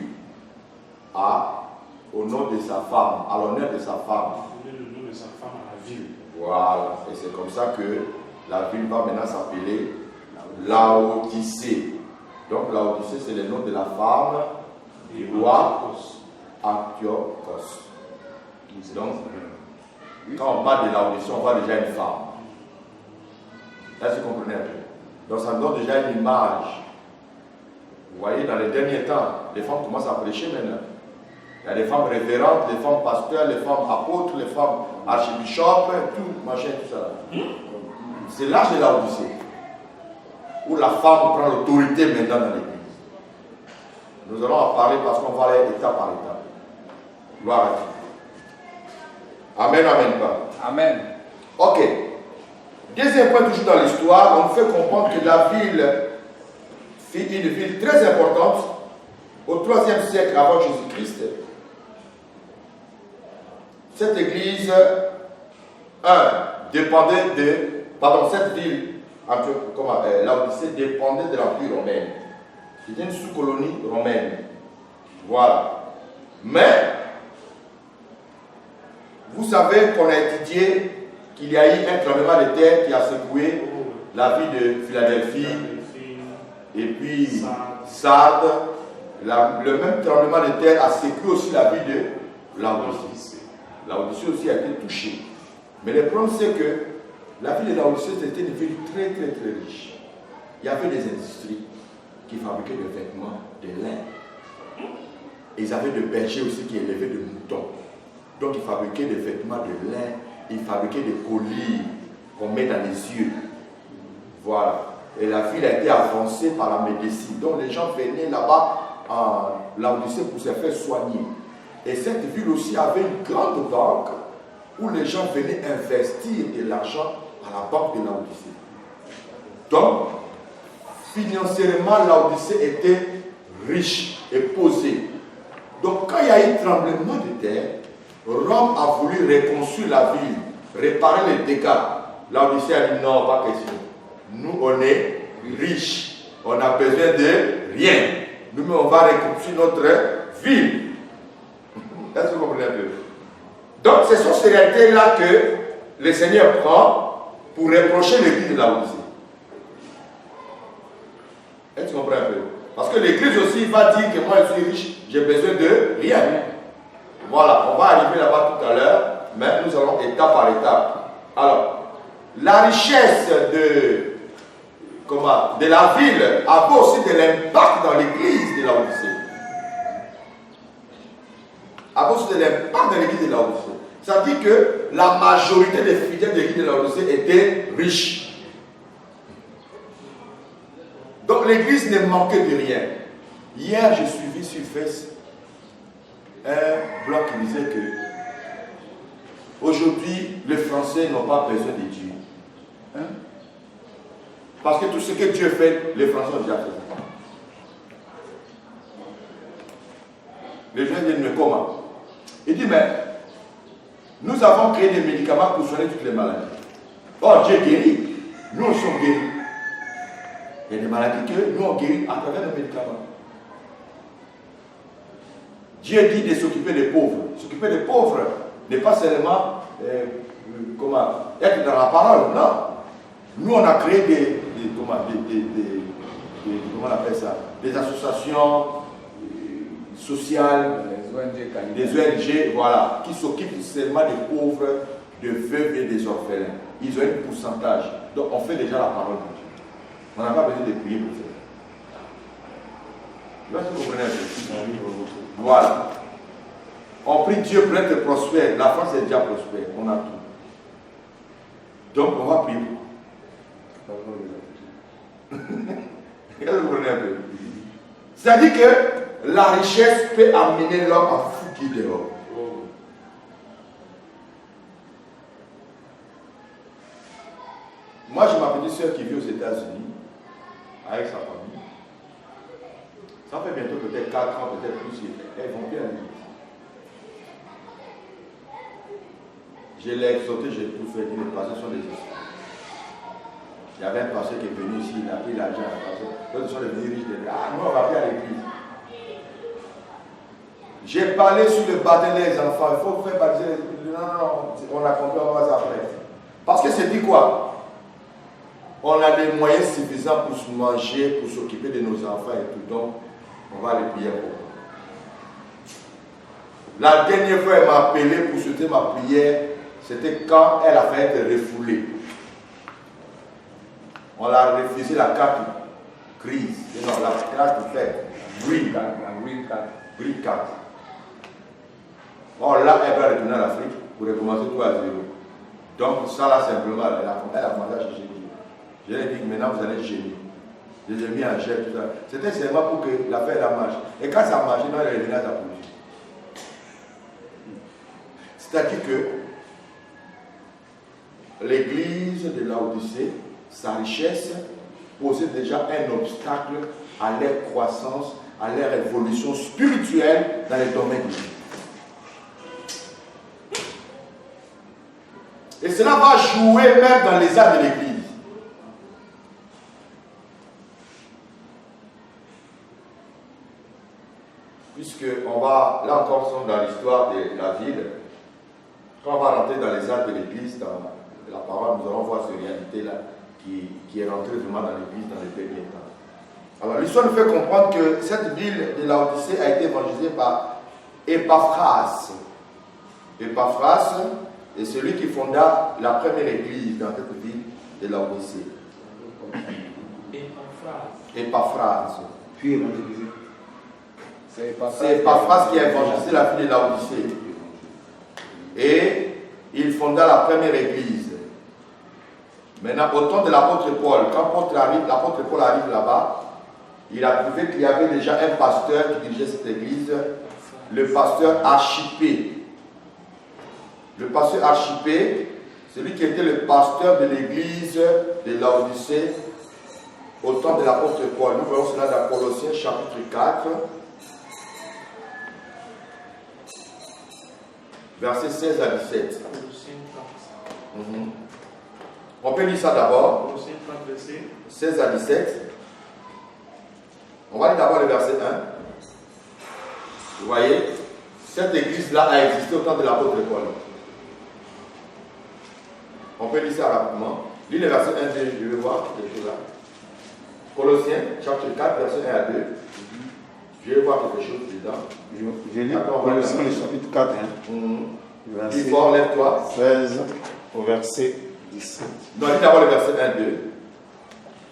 au nom de sa femme, à l'honneur de sa femme. Donner le nom de sa femme à la ville. Voilà. Et c'est comme ça que la ville va maintenant s'appeler Laodicée. Donc Laodicée, c'est le nom de la femme du roi Antiochos. Donc, quand on parle de Laodicée, on voit déjà une femme. Là, vous comprenez un peu. Donc, ça donne déjà une image. Vous voyez, dans les derniers temps, les femmes commencent à prêcher maintenant. Il y a des femmes révérentes, les femmes pasteurs, les femmes apôtres, les femmes archibishops, tout, machin, tout ça. C'est l'âge de Laodicée, où la femme prend l'autorité maintenant dans l'église. Nous allons en parler parce qu'on va aller étape par étape. Gloire à Dieu. Amen, amen, pas. Amen. Ok. Deuxième point, toujours dans l'histoire, on fait comprendre que la ville fut une ville très importante au 3e siècle avant Jésus-Christ. Cette église, dépendait de... Pardon, cette ville, Laodicée, dépendait de l'Empire romain. C'était une sous-colonie romaine. Voilà. Mais, vous savez qu'on a étudié qu'il y a eu un tremblement de terre qui a secoué la ville de Philadelphie et puis Sardes. Le même tremblement de terre a secoué aussi la ville de Laodicée. Laodicée aussi a été touchée. Mais le problème, c'est que la ville de Laodicée était une ville très très très riche. Il y avait des industries qui fabriquaient des vêtements de lin. Et ils avaient des bergers aussi qui élevaient des moutons. Donc ils fabriquaient des vêtements de lin, ils fabriquaient des colliers qu'on met dans les yeux. Voilà. Et la ville a été avancée par la médecine. Donc les gens venaient là-bas en Laodicée pour se faire soigner. Et cette ville aussi avait une grande banque où les gens venaient investir de l'argent à la banque de Laodicée. Donc, financièrement, Laodicée était riche et posée. Donc, quand il y a eu tremblement de terre, Rome a voulu reconstruire la ville, réparer les dégâts. Laodicée a dit non, pas question. Nous, on est riches. On n'a besoin de rien. Nous, on va reconstruire notre ville. Est-ce que vous comprenez un peu? Donc, ce sont ces réalités-là que le Seigneur prend pour reprocher l'église de Laodicée. Est-ce que vous comprenez un peu? Parce que l'église aussi va dire que moi je suis riche, j'ai besoin de rien. Voilà, on va arriver là-bas tout à l'heure, mais nous allons étape par étape. Alors, la richesse de la ville a aussi de l'impact dans l'église de Laodicée. A aussi de l'impact dans l'église de Laodicée. Ça dit que la majorité des fidèles de l'église de Laodicée étaient riches. Donc l'église ne manquait de rien. Hier, j'ai suivi sur Facebook un blog qui disait que aujourd'hui, les Français n'ont pas besoin de Dieu. Hein? Parce que tout ce que Dieu fait, les Français ont déjà fait. Les gens disent, mais comment? Il dit, mais nous avons créé des médicaments pour soigner toutes les maladies. Oh, Dieu guérit. Nous, nous sommes guéris. Il y a des maladies que nous, on guérit à travers les médicaments. Dieu dit de s'occuper des pauvres. S'occuper des pauvres n'est pas seulement être dans la parole, non. Nous, on a créé comment on appelle ça, des associations sociales, des ONG, voilà, qui s'occupent seulement des pauvres, des veuves et des orphelins. Ils ont un pourcentage. Donc, on fait déjà la parole de Dieu. On n'a pas besoin de prier pour ça. Là, vous comprenez un peu. Voilà. On prie Dieu pour être prospère. La France est déjà prospère. On a tout. Donc, on va prier. Vous comprenez un peu. C'est-à-dire que la richesse peut amener l'homme à fouiller dehors. Moi, j'ai ma petite soeur qui vit aux États-Unis avec sa famille. Ça fait bientôt peut-être 4 ans, peut-être plus. Elles vont bien à l'église. Je l'ai exhorté, j'ai tout fait, dit les pasteurs sont des esprits. Il y avait un pasteur qui est venu ici, il a pris l'argent à la pasteur. D'autres sont devenus riches, ils ah non, on va plus à l'église. J'ai parlé sur le baptême des enfants, il faut faire baptiser les esprits. Non, on a compris, on va voir ça après. Parce que c'est dit quoi? On a des moyens suffisants pour se manger, pour s'occuper de nos enfants et tout. Donc, on va aller prier pour eux. La dernière fois, elle m'a appelé pour souhaiter ma prière. C'était quand elle a fait être refoulée. On l'a refusé la carte grise. Non, la carte faite. Green card. Green card. Bon, là, elle va retourner à l'Afrique pour recommencer tout à zéro. Donc, ça là, simplement, elle a demandé à chercher Dieu. Je lui ai dit que maintenant, vous allez gémir. Je les ai mis en gel, tout ça. C'était seulement pour que l'affaire la marche. Et quand ça marchait, elle est revenue à sa position. C'est-à-dire que l'église de Laodicée, sa richesse, posait déjà un obstacle à leur croissance, à leur évolution spirituelle dans les domaines de Dieu. Et cela va jouer même dans les arts de l'église. Puisque on va, là encore, nous sommes dans l'histoire de la ville. Quand on va rentrer dans les arts de l'église, dans la parole, nous allons voir cette réalité-là qui est rentrée vraiment dans l'église dans les derniers temps. Alors l'histoire nous fait comprendre que cette ville de Laodicée a été évangélisée par Épaphras. Épaphras est celui qui fonda la première église dans cette ville de Laodicée. Épaphras. Puis évangélisé. C'est Épaphras qui a évangélisé la ville de Laodicée. Et il fonda la première église. Maintenant, au temps de l'apôtre Paul, quand l'apôtre Paul arrive là-bas, il a trouvé qu'il y avait déjà un pasteur qui dirigeait cette église, le pasteur Archipé. Le pasteur Archipé, celui qui était le pasteur de l'église de Laodicée au temps de l'apôtre Paul. Nous voyons cela dans Colossiens chapitre 4, versets 16 à 17. On peut lire ça d'abord. 16 à 17. On va lire d'abord le verset 1. Vous voyez, cette église-là a existé au temps de l'apôtre Paul. On peut lire ça rapidement. Lis le verset 1, je vais voir quelque chose là. Colossiens, chapitre 4, verset 1 à 2. Je vais voir quelque chose dedans. Je lis Colossiens, le chapitre 4. Dis fort, lève-toi. 16 au verset 17. Non, lis d'abord le verset 1, 2.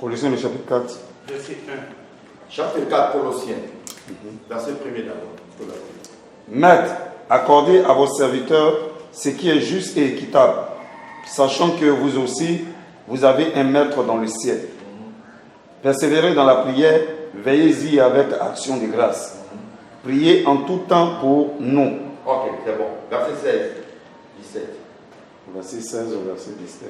Colossiens, le chapitre 4. Verset 1. Chapitre 4, Colossiens. Verset 1er d'abord. Maître, accordez à vos serviteurs ce qui est juste et équitable, sachant que vous aussi, vous avez un maître dans le ciel. Persévérez dans la prière, veillez-y avec action de grâce. Priez en tout temps pour nous. Ok, c'est bon. Verset 16, 17. Verset 16 au verset 17.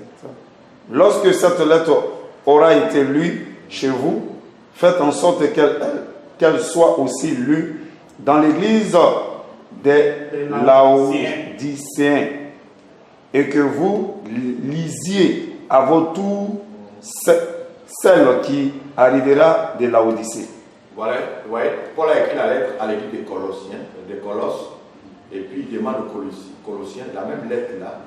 Lorsque cette lettre aura été lue chez vous, faites en sorte qu'elle soit aussi lue dans l'église des Laodicéens et que vous lisiez à vos tours celle qui arrivera de Laodicée. Voilà, vous voyez, Paul a écrit la lettre à l'église des Colossiens, des Colosses, et puis il demande aux Colossiens la même lettre là,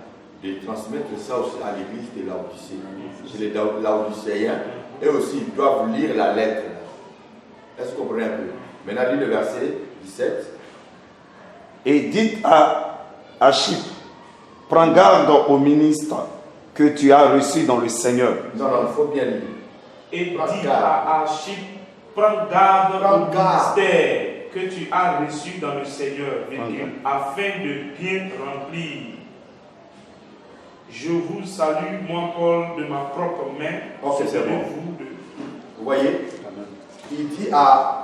de transmettre ça aussi à l'église de Laodicée. C'est les Laodicéens, eux aussi ils doivent lire la lettre. Est-ce que vous comprenez un peu? Maintenant, lis le verset 17. Et dites à Archip, prends garde au ministre que tu as reçu dans le Seigneur. Non, il faut bien lire. Et dis à Archip, prends garde au ministère que tu as reçu dans le Seigneur, afin de bien remplir. Je vous salue, moi Paul, de ma propre main. Ok, c'est bon. Vous voyez, il dit à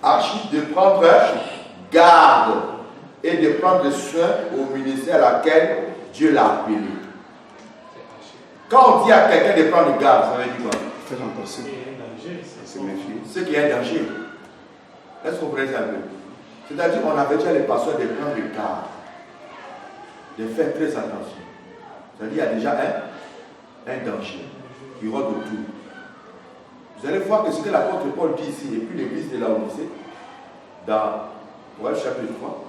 Archip de prendre garde et de prendre soin au ministère à laquelle Dieu l'a appelé. Quand on dit à quelqu'un de prendre garde, ça veut dire quoi? Fais attention. c'est méfier. C'est qu'il y a un danger. Est-ce qu'on pourrait ça un peu? C'est-à-dire qu'on avait déjà les pasteurs de prendre garde, de faire très attention. C'est-à-dire qu'il y a déjà un danger qui rôde autour. Vous allez voir que ce que l'apôtre Paul dit ici, et puis l'église de Laodicée, dans le chapitre 3,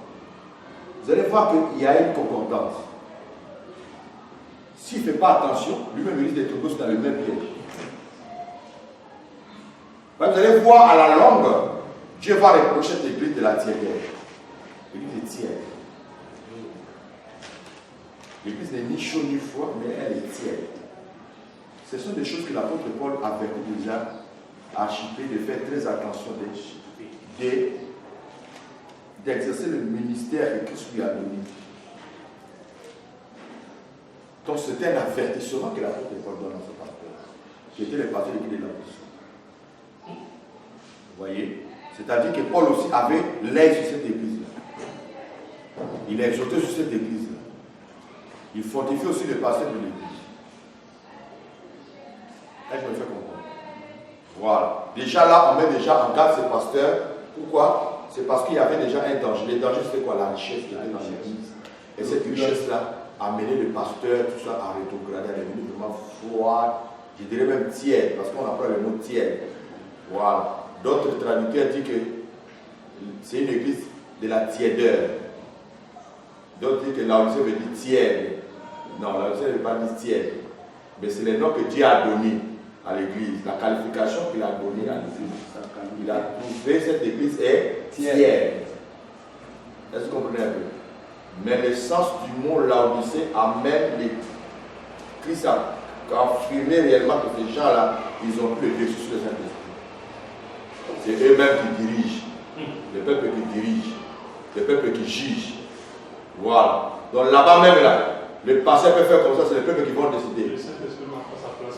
vous allez voir qu'il y a une concordance. S'il ne fait pas attention, lui-même risque d'être tous dans le même piège. Vous allez voir à la longue, Dieu va reprocher cette église de la tièdeur. L'église est tiède. L'église n'est ni chaude ni froide, mais elle est tiède. Ce sont des choses que l'apôtre Paul avait déjà archipé, de faire très attention, d'exercer le ministère que Christ lui a donné. Donc c'était un avertissement que l'apôtre Paul donne à ce pasteur, qui était le pasteur de l'église de Laodicée. Vous voyez? C'est-à-dire que Paul aussi avait l'œil sur cette église-là. Il a exhorté sur cette église-là. Il fortifie aussi le pasteur de l'église. Est-ce que je me fais comprendre? Voilà. Déjà là, on met déjà en garde ce pasteur. Pourquoi? C'est parce qu'il y avait déjà un danger. Le danger, c'était quoi? La richesse qui était dans l'église. Et cette richesse-là a mené le pasteur, tout ça, à rétrograder, à devenir vraiment froid. Je dirais même tiède, parce qu'on apprend le mot tiède. Voilà. D'autres traducteurs disent que c'est une église de la tièdeur. D'autres disent que Laodicée veut dire tiède. Non, Laodicée ne veut pas dire tiède. Mais c'est le nom que Dieu a donné à l'église, la qualification qu'il a donnée à l'église. Il a trouvé cette église est tiède. Est-ce que vous comprenez un peu? Mais le sens du mot Laodicée amène les Christ à affirmer réellement que ces gens-là, ils ont plus le dessus sur le Saint-Esprit. C'est eux-mêmes qui dirigent. Le peuple qui dirige. Le peuple qui juge. Voilà. Donc là-bas même là, le pasteur peut faire comme ça, c'est le peuple qui vont décider.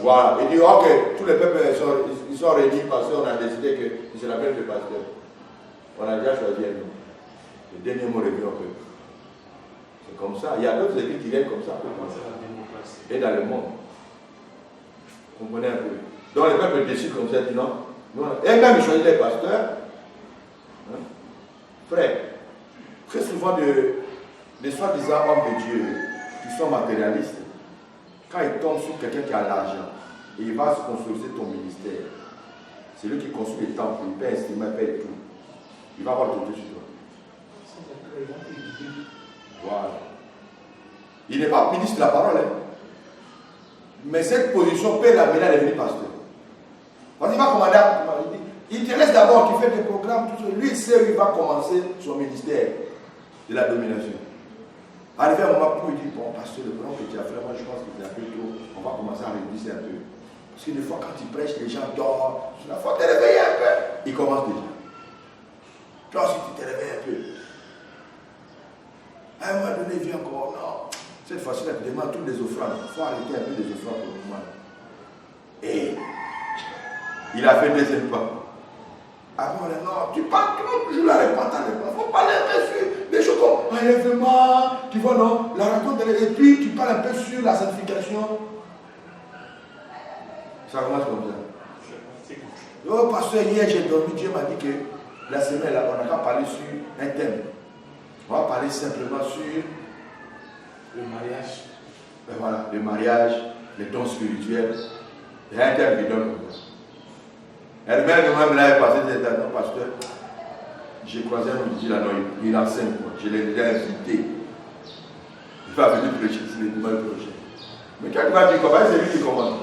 Voilà. Il dit, ok, tous les peuples ils sont réunis parce qu'on a décidé que c'est la même le pasteur. On a déjà choisi un nom. Le dernier mot revient au peuple. C'est comme ça. Il y a d'autres églises qui viennent comme ça. Et dans le monde. Vous comprenez un peu. Donc le peuple décide comme ça, dit non. Et même ils choisissent les pasteurs. Hein? Frère, très souvent des soi-disant hommes de Dieu qui sont matérialistes, quand ils tombent sur quelqu'un qui a l'argent et il va se consolider ton ministère, c'est lui qui construit les temples, il paie instrument, il paie tout. Il va avoir l'autorité sur toi. Voilà. Il n'est pas ministre de la parole, hein. Mais cette position peut l'amener à devenir pasteur. Parce qu'il va commander, il te laisse d'abord, tu fais des programmes, tout ça. Lui, il sait où il va commencer son ministère de la domination. Arrivé à un moment où il dit, bon, pasteur, le plan que tu as fait, moi je pense que c'est un peu trop, on va commencer à réduire un peu. Parce que des fois, quand il prêche, les gens dorment, il faut te réveiller un peu. Il commence déjà. Toi aussi, tu te réveilles un peu. À un moment donné, il vient encore, non. Cette fois-ci, là, tu demandes toutes les offrandes. Il faut arrêter un peu les offrandes pour le moment. Et il a fait deuxième pas. Après, non, tu parles toujours la repentance. Il faut parler un peu sur des choses comme enlèvement, tu vois, non, la rencontre, et puis tu parles un peu sur la sanctification. Ça commence comme ça. Oh, pasteur, hier j'ai dormi, Dieu m'a dit que la semaine là, on n'a qu'à parler sur un thème. On va parler simplement sur le mariage. Ben voilà, le mariage, les dons spirituels. Il y a un thème qui donne comme ça. Elle-même, nous-mêmes, là, elle est passée des non, pasteur. J'ai croisé un outil là, non, il enseigne quoi. Je l'ai déjà invité. Il va venir prêcher sur les nouvelles projets. Mais quand il va dire comment, c'est lui qui commande.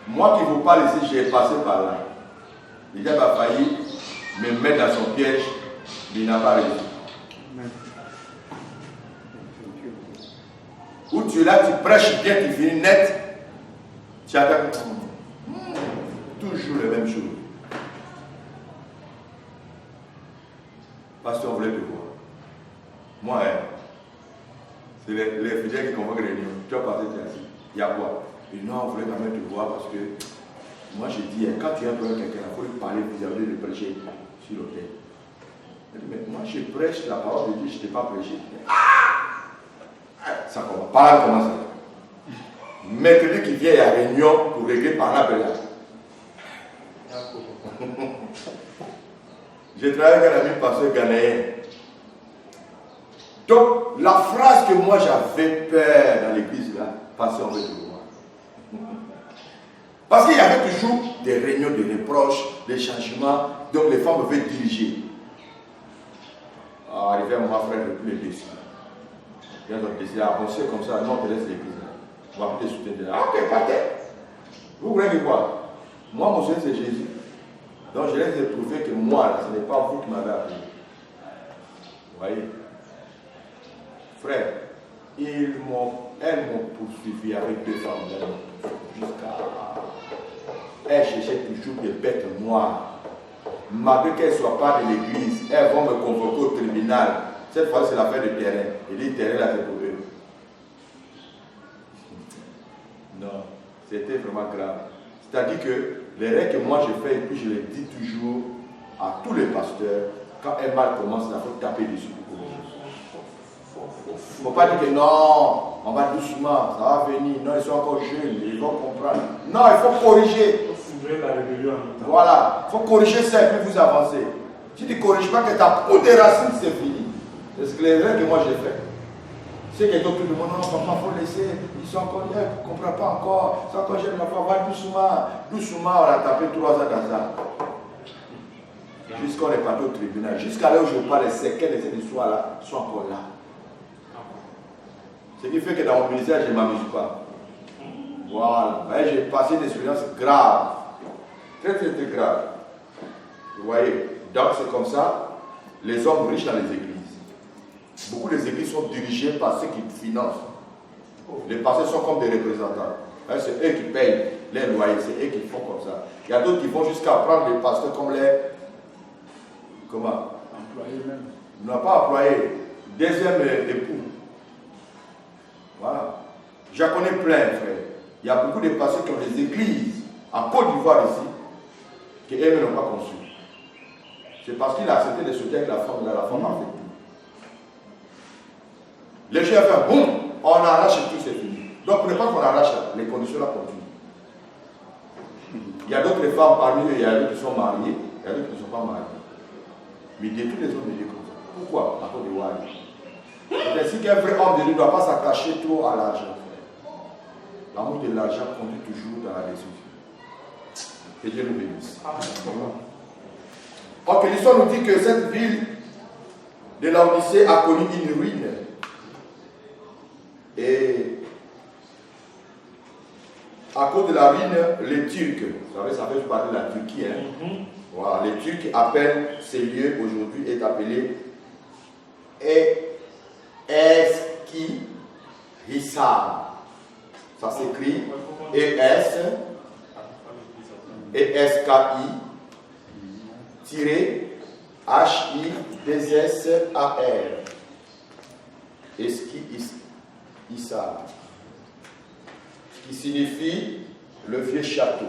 Moi qui vous parle ici, j'ai passé par là. Le gars m'a failli me mettre dans son piège, mais il n'a pas réussi. Où tu es là, tu prêches bien, tu finis net, tu attends. Toujours les mêmes choses. Parce qu'on voulait te voir. Moi, hein, c'est les fidèles qui convoquent les réunions. Tu vas passer assis. Il y a quoi? Et non, on voulait quand même te voir parce que moi je dis, quand tu es un peu avec quelqu'un, il faut lui parler vis-à-vis de prêcher sur l'autel. Mais moi je prêche la parole de Dieu, je ne t'ai pas prêché. Ça commence. Par là, comment ça? Mercredi qui vient, il y a réunion pour régler par là, là. J'ai travaillé avec un ami pasteur ghanéen. Donc, la phrase que moi j'avais peur dans l'église là, pasteur, on veut te voir. Parce qu'il y avait toujours des réunions de reproches, des changements, donc les femmes devaient diriger. Arrivé à mon frère, ne plus les décider. Ils ont décidé d'avancer comme ça, non, on te laisse l'église là. On va plus te soutenir. Ah, ok, partez. Vous voulez quoi? Moi, mon Seigneur, c'est Jésus. Donc, je laisse prouver que moi, là, ce n'est pas vous qui m'avez appelé. Vous voyez? Frère, elles m'ont poursuivi avec deux femmes jusqu'à. Elles cherchaient toujours des bêtes noires. Malgré qu'elles ne soient pas de l'église, elles vont me convoquer au tribunal. Cette fois, c'est l'affaire de terrain. Et les terrains là, c'est pour eux. Non, c'était vraiment grave. C'est-à-dire que les règles que moi je fais, et puis je les dis toujours à tous les pasteurs, quand un mal commence, il faut taper dessus pour corriger. Il ne faut pas dire que non, on va doucement, ça va venir, non, ils sont encore jeunes, ils vont comprendre. Non, il faut corriger. Voilà, il faut corriger ça et puis vous avancez. Si tu ne corriges pas, que ta peau des racines, c'est fini. C'est ce que les règles que moi j'ai fait. C'est que tout le monde, non, papa, il faut laisser, ils sont encore là, ils ne comprennent pas encore, ils sont encore jeunes, on va doucement. Doucement, on a tapé 3 ans dans ça. Jusqu'à on est parti au tribunal. Jusqu'à là où je parle, les séquelles de cette histoire-là sont encore là. Ce qui fait que dans mon ministère, je ne m'amuse pas. Voilà. J'ai passé une expérience grave. Très, très, très grave. Vous voyez? Donc, c'est comme ça, les hommes riches dans les églises. Beaucoup des églises sont dirigées par ceux qui financent. Les pasteurs sont comme des représentants. C'est eux qui payent les loyers, c'est eux qui font comme ça. Il y a d'autres qui vont jusqu'à prendre les pasteurs comme les... Comment? Employés même. Ils n'ont pas employé. Deuxième époux. Voilà. J'en connais plein, frère. Il y a beaucoup de pasteurs qui ont des églises en Côte d'Ivoire ici, qui eux n'ont pas conçu. C'est parce qu'il a accepté de sauter avec la femme, là, la femme a fait tout. Les gens ont fait boum, on arrache tout, c'est fini. Donc, pour ne pas qu'on arrache, les conditions là continuent. Il y a d'autres femmes parmi eux, il y a d'autres qui sont mariées, il y a d'autres qui ne sont pas mariées. Mais il détruit les hommes de Dieu comme ça. Pourquoi? À cause de Wadi. C'est ainsi qu'un vrai homme de Dieu ne doit pas s'attacher trop à l'argent. L'amour de l'argent conduit toujours dans la destruction. Que Dieu nous bénisse. Ok, l'histoire nous dit que cette ville de Laodicée a connu une ruine. Et à cause de la ruine, les Turcs, vous savez, ça fait parler de la Turquie, hein? Voilà, les Turcs appellent ces lieux aujourd'hui, est appelé Eskihisar. Ça s'écrit E-S-K-I-H-I-2-S-A-R. Eskihisar. Qui signifie le vieux château.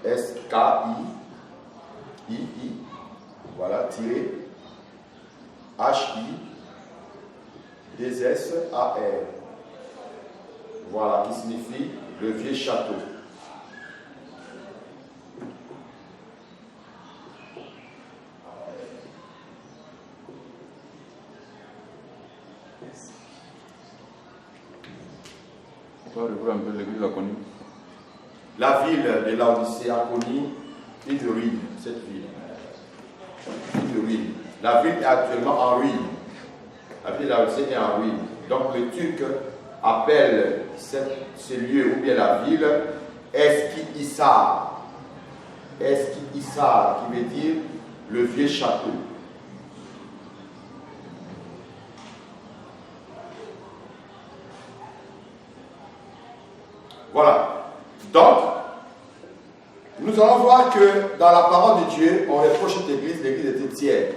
S-K-I-I-I, voilà, tiré H-I-2-S-A-R. Voilà, qui signifie le vieux château. La ville de Laodicée a connu une ruine, cette ville. Une ruine. La ville est actuellement en ruine. La ville de Laodicée est en ruine. Donc les Turcs appellent ce lieu ou bien la ville Eskihisar. Eskihisar, qui veut dire le vieux château. Voilà. Donc, nous allons voir que dans la parole de Dieu, on reproche cette église, l'église était tiède.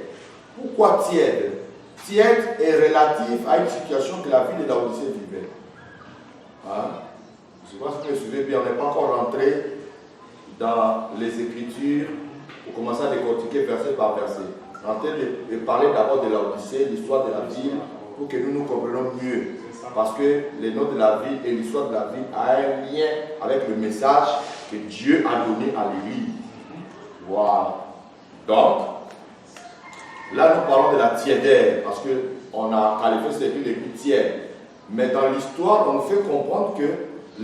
Pourquoi tiède? Tiède est relative à une situation que la ville de Laodicée vivait. Hein? Je pense que vous me suivez bien, on n'est pas encore rentré dans les Écritures pour commencer à décortiquer verset par verset. On est en train de parler d'abord de Laodicée, l'histoire de la ville, pour que nous nous comprenions mieux. Parce que les noms de la ville et l'histoire de la ville a un lien avec le message que Dieu a donné à l'Église. Voilà. Donc, là nous parlons de la tiédeur, parce qu'on a qualifié cette ville l'église tiède. Mais dans l'histoire, on nous fait comprendre que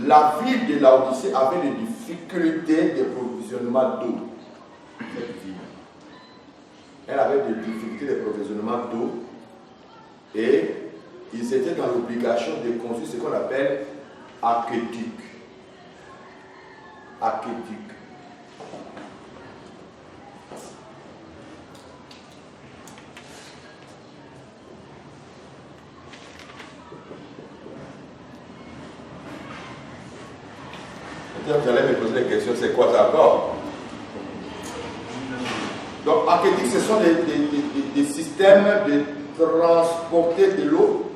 la ville de Laodicée avait des difficultés de provisionnement d'eau. Cette ville. Elle avait des difficultés de provisionnement d'eau et ils étaient dans l'obligation de construire ce qu'on appelle aqueduc. Aqueduc. Vous allez me poser la question, c'est quoi ça encore? Donc, aqueduc, ce sont des systèmes de transporter de l'eau,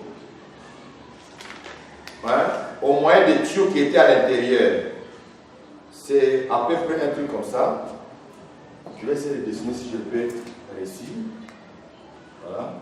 hein, au moyen des tuyaux qui étaient à l'intérieur. C'est à peu près un truc comme ça. Je vais essayer de dessiner si je peux réussir. Voilà.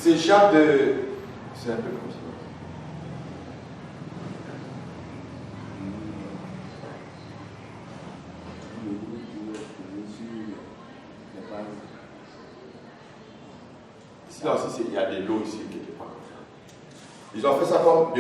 Ce genre de... C'est un peu comme ça. Ici, là aussi, il y a de l'eau ici quelque part. Ils ont fait ça comme